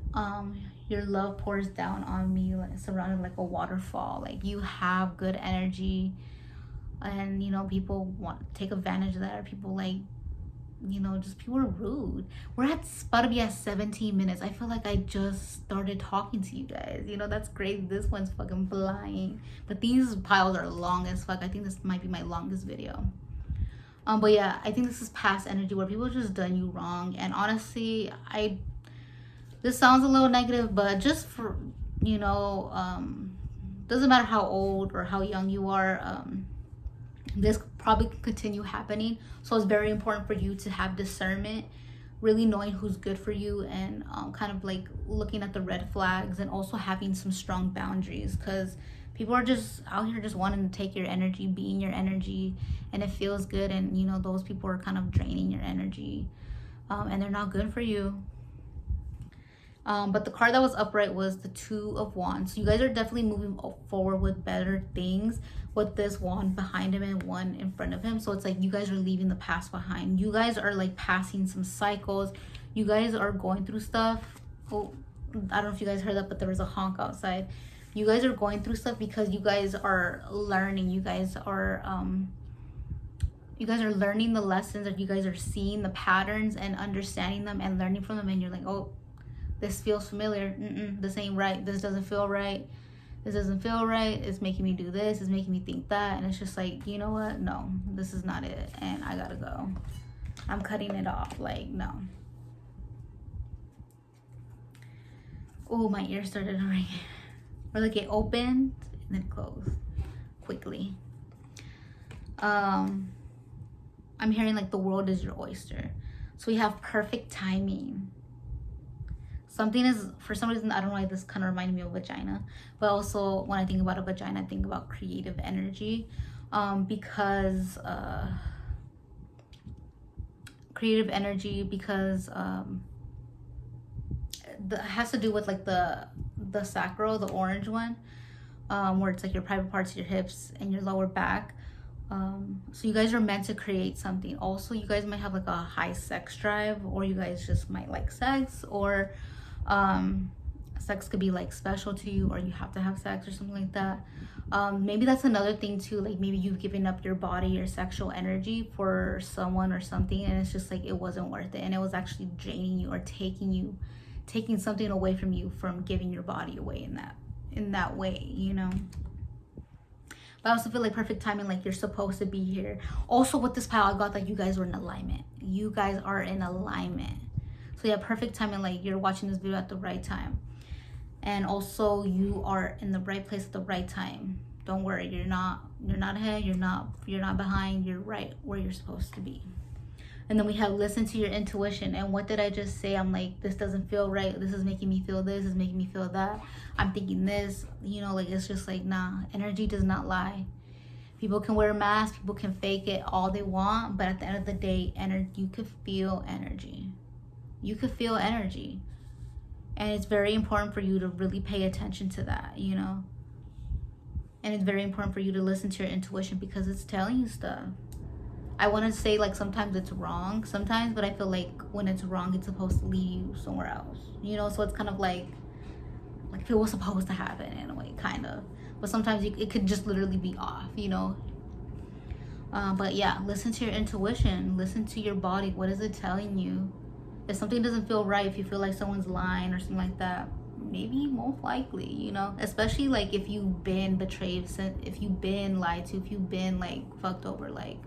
your love pours down on me, like surrounded like a waterfall. Like you have good energy, and you know, people want to take advantage of that, or people like, you know, just people are rude. We're about to be at 17 minutes. I feel like I just started talking to you guys. You know, that's great. This one's fucking flying. But these piles are long as fuck. I think this might be my longest video. But yeah, I think this is past energy where people just done you wrong. And honestly, this sounds a little negative, but just for, you know, doesn't matter how old or how young you are, this probably could continue happening. So it's very important for you to have discernment, really knowing who's good for you, and kind of like looking at the red flags, and also having some strong boundaries, because people are just out here just wanting to take your energy, be in your energy, and it feels good, and you know, those people are kind of draining your energy, and they're not good for you. But the card that was upright was the 2 of Wands. So you guys are definitely moving forward with better things with this wand behind him and one in front of him. So it's like you guys are leaving the past behind. You guys are like passing some cycles. You guys are going through stuff. Oh, I don't know if you guys heard that, but there was a honk outside. You guys are going through stuff because you guys are learning. You guys are learning the lessons, that you guys are seeing the patterns and understanding them and learning from them, and you're like, oh, this feels familiar. This ain't right. This doesn't feel right. This doesn't feel right. It's making me do this. It's making me think that. And it's just like, you know what? No, this is not it. And I gotta go. I'm cutting it off. Like, no. Oh, my ear started ringing. Or like it opened and then closed quickly. I'm hearing like the world is your oyster. So we have perfect timing. Something is, for some reason, I don't know why this kind of reminded me of vagina, but also when I think about a vagina, I think about creative energy, because it has to do with like the sacral, the orange one, where it's like your private parts, your hips and your lower back. So you guys are meant to create something. Also, you guys might have like a high sex drive, or you guys just might like sex, or sex could be like special to you, or you have to have sex or something like that. Maybe that's another thing too, like maybe you've given up your body, your sexual energy for someone or something, and it's just like it wasn't worth it, and it was actually draining you or taking something away from you from giving your body away in that way, you know. But I also feel like perfect timing, like you're supposed to be here. Also with this pile, I got that you guys were in alignment. You guys are in alignment. So yeah, perfect timing, like you're watching this video at the right time. And also you are in the right place at the right time. Don't worry, you're not ahead, you're not behind, you're right where you're supposed to be. And then we have listen to your intuition. And what did I just say? I'm like, this doesn't feel right. This is making me feel this, is making me feel that. I'm thinking this, you know, like it's just like, nah, energy does not lie. People can wear masks, people can fake it all they want, but at the end of the day, you could feel energy. You could feel energy. And it's very important for you to really pay attention to that, you know. And it's very important for you to listen to your intuition because it's telling you stuff. I want to say like sometimes it's wrong sometimes, but I feel like when it's wrong, it's supposed to lead you somewhere else, you know. So it's kind of like it was supposed to happen in a way, kind of. But sometimes it could just literally be off, you know. But yeah, listen to your intuition, listen to your body. What is it telling you? If something doesn't feel right, if you feel like someone's lying or something like that, maybe most likely, you know. Especially like if you've been betrayed, if you've been lied to, if you've been like fucked over, like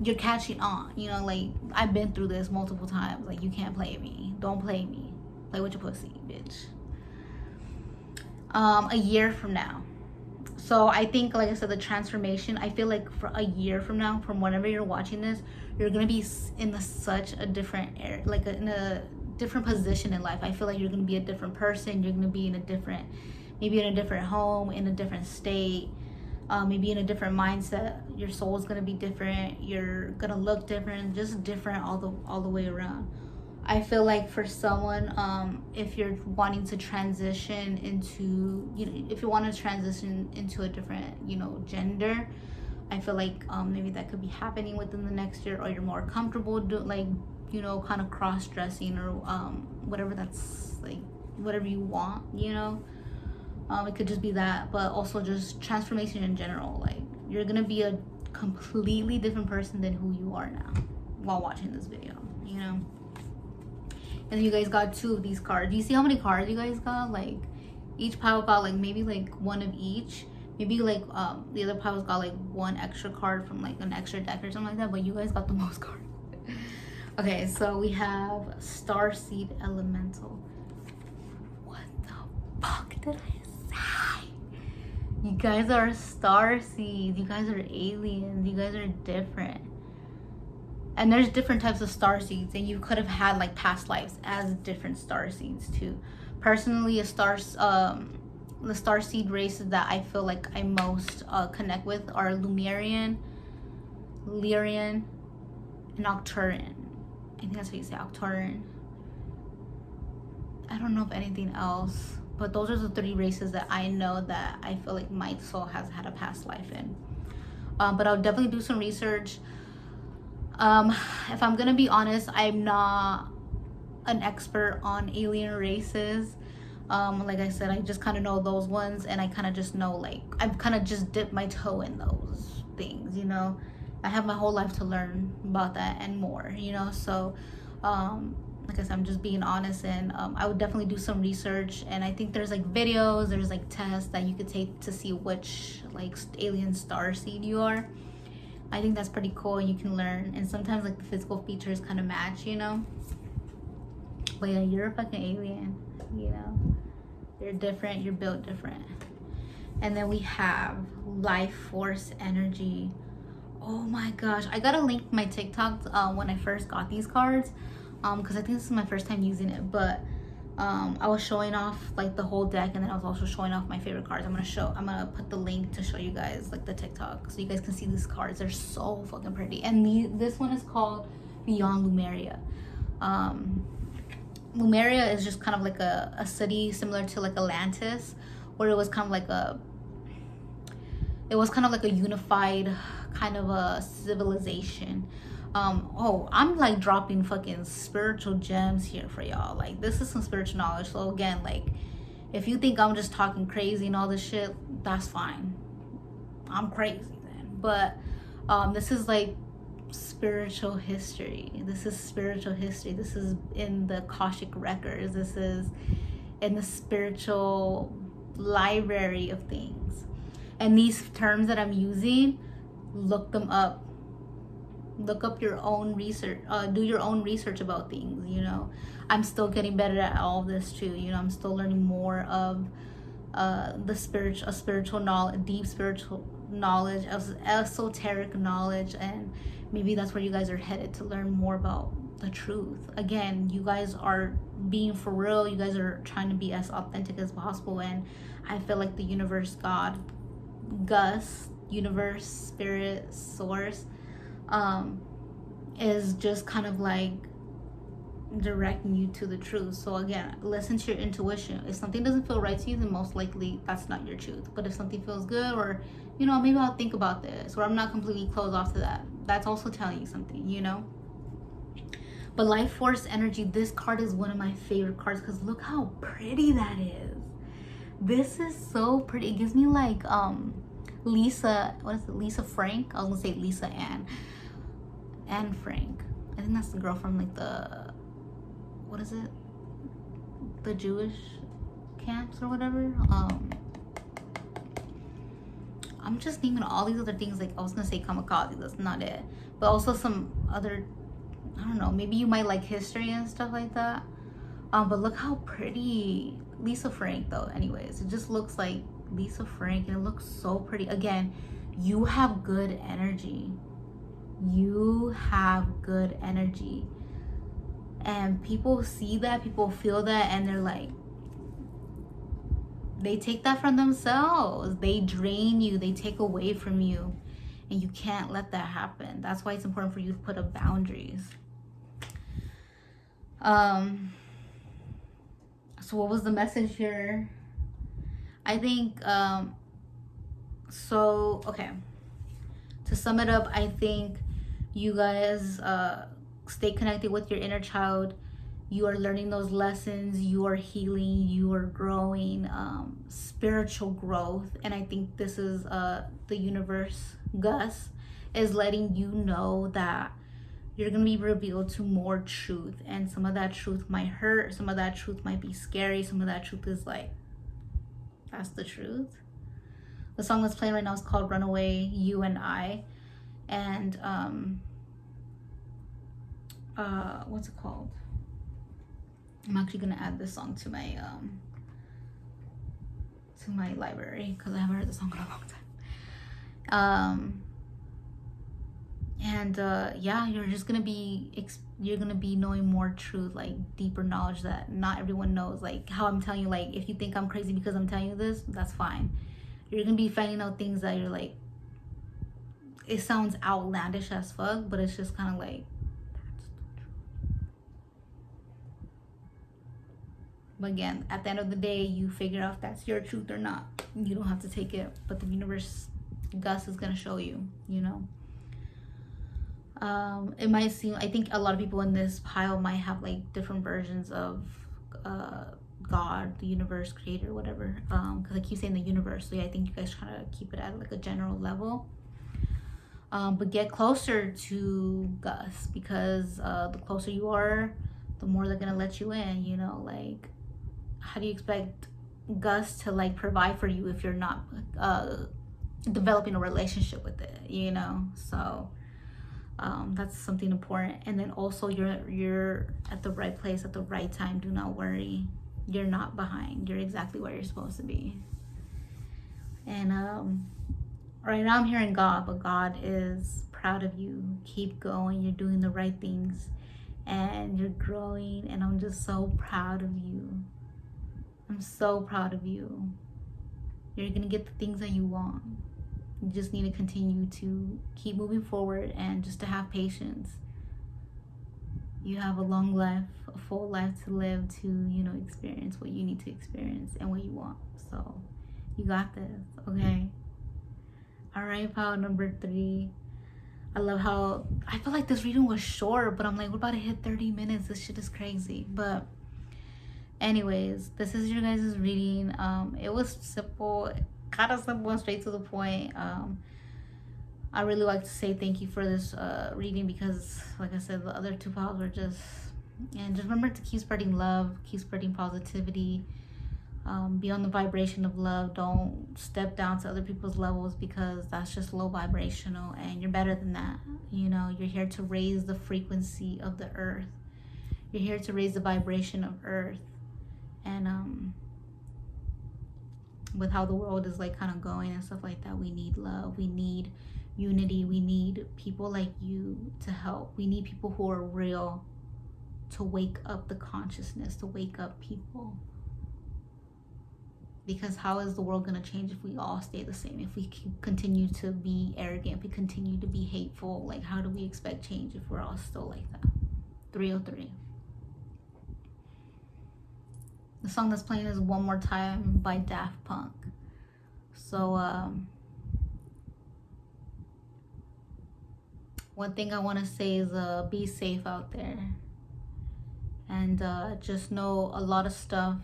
you're catching on, you know. Like I've been through this multiple times. Like you can't play me. Don't play me. Play with your pussy, bitch. A year from now. So I think, like I said, the transformation, I feel like for a year from now, from whenever you're watching this, you're gonna be in such a different area, like in a different position in life. I feel like you're gonna be a different person. You're gonna be in a different, maybe in a different home, in a different state. Maybe in a different mindset. Your soul is gonna be different. You're gonna look different, just different all the way around. I feel like for someone, if you're wanting to transition into, you know, if you want to transition into a different, you know, gender, I feel like maybe that could be happening within the next year, or you're more comfortable like, you know, kind of cross-dressing or whatever that's like, whatever you want, you know. It could just be that, but also just transformation in general. Like you're gonna be a completely different person than who you are now while watching this video, you know. And you guys got 2 of these cards. Do you see how many cards you guys got? Like each pile got like maybe like 1 of each. Maybe like the other piles got like 1 extra card from like an extra deck or something like that, but you guys got the most cards. Okay, so we have Starseed Elemental. What the fuck did I say? You guys are starseeds. You guys are aliens. You guys are different. And there's different types of starseeds, and you could have had like past lives as different starseeds too. Personally, the starseed races that I feel like I most connect with are Lemurian, Lyrian, and Octurian. I think that's how you say Octurian. I don't know of anything else, but those are the 3 races that I know that I feel like my soul has had a past life in. But I'll definitely do some research. If I'm gonna be honest, I'm not an expert on alien races. Like I said, I just kind of know those ones, and I kind of just know, like, I've kind of just dipped my toe in those things, you know. I have my whole life to learn about that and more, you know. So like I said, I'm just being honest, and I would definitely do some research. And I think there's like videos, there's like tests that you could take to see which like alien starseed you are. I think that's pretty cool, and you can learn. And sometimes like the physical features kind of match, you know. But yeah, you're a fucking alien, you know. You're different, you're built different. And then we have life force energy. Oh my gosh, I gotta link my TikTok when I first got these cards, because I think this is my first time using it. But I was showing off like the whole deck, and then I was also showing off my favorite cards. I'm gonna put the link to show you guys like the TikTok, so you guys can see these cards. They're so fucking pretty. And this one is called Beyond Lemuria. Lemuria is just kind of like a city similar to like Atlantis, where it was kind of like a unified kind of a civilization. I'm like dropping fucking spiritual gems here for y'all. Like, this is some spiritual knowledge. So again, like, if you think I'm just talking crazy and all this shit, that's fine. I'm crazy then. But this is like spiritual history. This is spiritual history. This is in the Akashic records. This is in the spiritual library of things. And these terms that I'm using, look them up. Look up your own research, do your own research about things, you know. I'm still getting better at all of this too, you know. I'm still learning more of spiritual knowledge, deep spiritual knowledge, esoteric knowledge, and maybe that's where you guys are headed, to learn more about the truth. Again, you guys are being for real. You guys are trying to be as authentic as possible, and I feel like the universe, God, GUSS, universe, spirit, source, is just kind of like directing you to the truth. So again, listen to your intuition. If something doesn't feel right to you, then most likely that's not your truth. But if something feels good, or, you know, maybe I'll think about this, or I'm not completely closed off to that, that's also telling you something, you know. But life force energy, this card is one of my favorite cards, because look how pretty that is. This is so pretty. It gives me like Lisa Frank. I was gonna say Lisa Anne Frank. I think that's the girl from like the, what is it, the Jewish camps or whatever. I'm just naming all these other things. Like I was gonna say kamikaze, that's not it, but also some other, I don't know, maybe you might like history and stuff like that. But look how pretty. Lisa Frank though, anyways, it just looks like Lisa Frank, and it looks so pretty. Again, you have good energy. You have good energy, and people see that, people feel that, and they're like, they take that from themselves. They drain you, they take away from you, and you can't let that happen. That's why it's important for you to put up boundaries. So what was the message here? I think so okay, to sum it up, I think you guys stay connected with your inner child. You are learning those lessons, you are healing, you are growing, spiritual growth. And I think this is the universe, GUSS, is letting you know that you're gonna be revealed to more truth, and some of that truth might hurt, some of that truth might be scary, some of that truth is like, that's the truth. The song that's playing right now is called Runaway, You and I. And what's it called? I'm actually gonna add this song to my library, because I haven't heard the song in a long time. Yeah, you're just gonna be knowing more truth, like deeper knowledge that not everyone knows. Like how I'm telling you, like if you think I'm crazy because I'm telling you this, that's fine. You're gonna be finding out things that you're like, it sounds outlandish as fuck, but it's just kind of like, that's the truth. But again, at the end of the day, you figure out if that's your truth or not. You don't have to take it, but the universe, GUSS, is gonna show you, you know. It might seem, I think a lot of people in this pile might have like different versions of God, the universe, creator, whatever, because I keep saying the universe, so yeah, I think you guys try to keep it at like a general level, but get closer to GUSS, because the closer you are, the more they're gonna let you in, you know. Like how do you expect GUSS to like provide for you if you're not developing a relationship with it, you know? So that's something important. And then also you're at the right place at the right time. Do not worry, you're not behind, you're exactly where you're supposed to be. And right now I'm hearing God, but God is proud of you. Keep going, you're doing the right things and you're growing, and I'm just so proud of you. I'm so proud of you. You're gonna get the things that you want. You just need to continue to keep moving forward, and just to have patience. You have a long life, a full life to live, to, you know, experience what you need to experience and what you want. So you got this, okay? All right, pile number 3. I love how, I feel like this reading was short, but I'm like, we're about to hit 30 minutes. This shit is crazy. But anyways, this is your guys' reading. It was simple, kind of simple and straight to the point. I really like to say thank you for this reading, because like I said, the other 2 piles were just, and just remember to keep spreading love, keep spreading positivity, Be on the vibration of love. Don't step down to other people's levels, because that's just low vibrational, and you're better than that. You know, you're here to raise the frequency of the earth. You're here to raise the vibration of earth. And with how the world is like kind of going and stuff like that, we need love, we need unity, we need people like you to help. We need people who are real to wake up the consciousness, to wake up people. Because how is the world going to change if we all stay the same? If we continue to be arrogant, if we continue to be hateful, like how do we expect change if we're all still like that? 303. The song that's playing is One More Time by Daft Punk. So one thing I want to say is be safe out there. And just know a lot of stuff.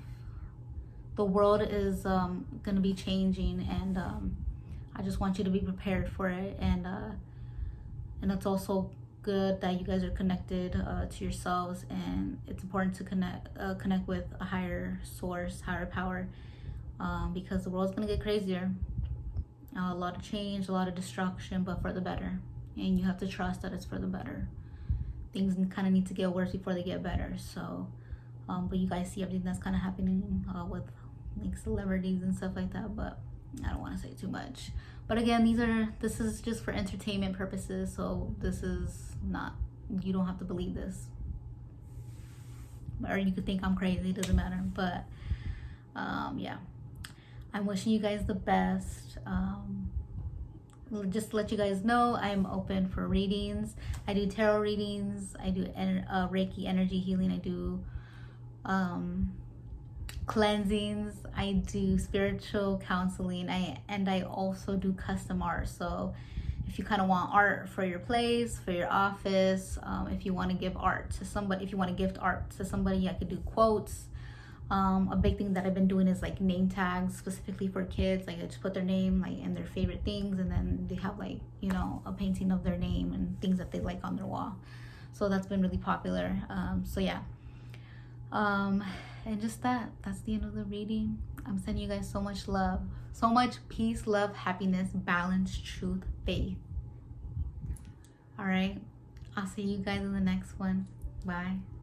The world is going to be changing, and I just want you to be prepared for it. And it's also good that you guys are connected to yourselves, and it's important to connect with a higher source, higher power, because the world's going to get crazier. A lot of change, a lot of destruction, but for the better. And you have to trust that it's for the better. Things kind of need to get worse before they get better. So but you guys see everything that's kind of happening with like celebrities and stuff like that, but I don't want to say too much. But again, this is just for entertainment purposes, so this is not, you don't have to believe this, or you could think I'm crazy, it doesn't matter. But yeah, I'm wishing you guys the best. Just to let you guys know, I'm open for readings. I do tarot readings, I do Reiki energy healing, I do cleansings, I do spiritual counseling, and I also do custom art. So if you kind of want art for your place, for your office, if you want to give art to somebody, if you want to gift art to somebody, I could do quotes. A big thing that I've been doing is like name tags specifically for kids. Like I just put their name like and their favorite things, and then they have like, you know, a painting of their name and things that they like on their wall. So that's been really popular. So yeah, and just that's the end of the reading. I'm sending you guys so much love, so much peace, love, happiness, balance, truth, faith. All right, I'll see you guys in the next one. Bye.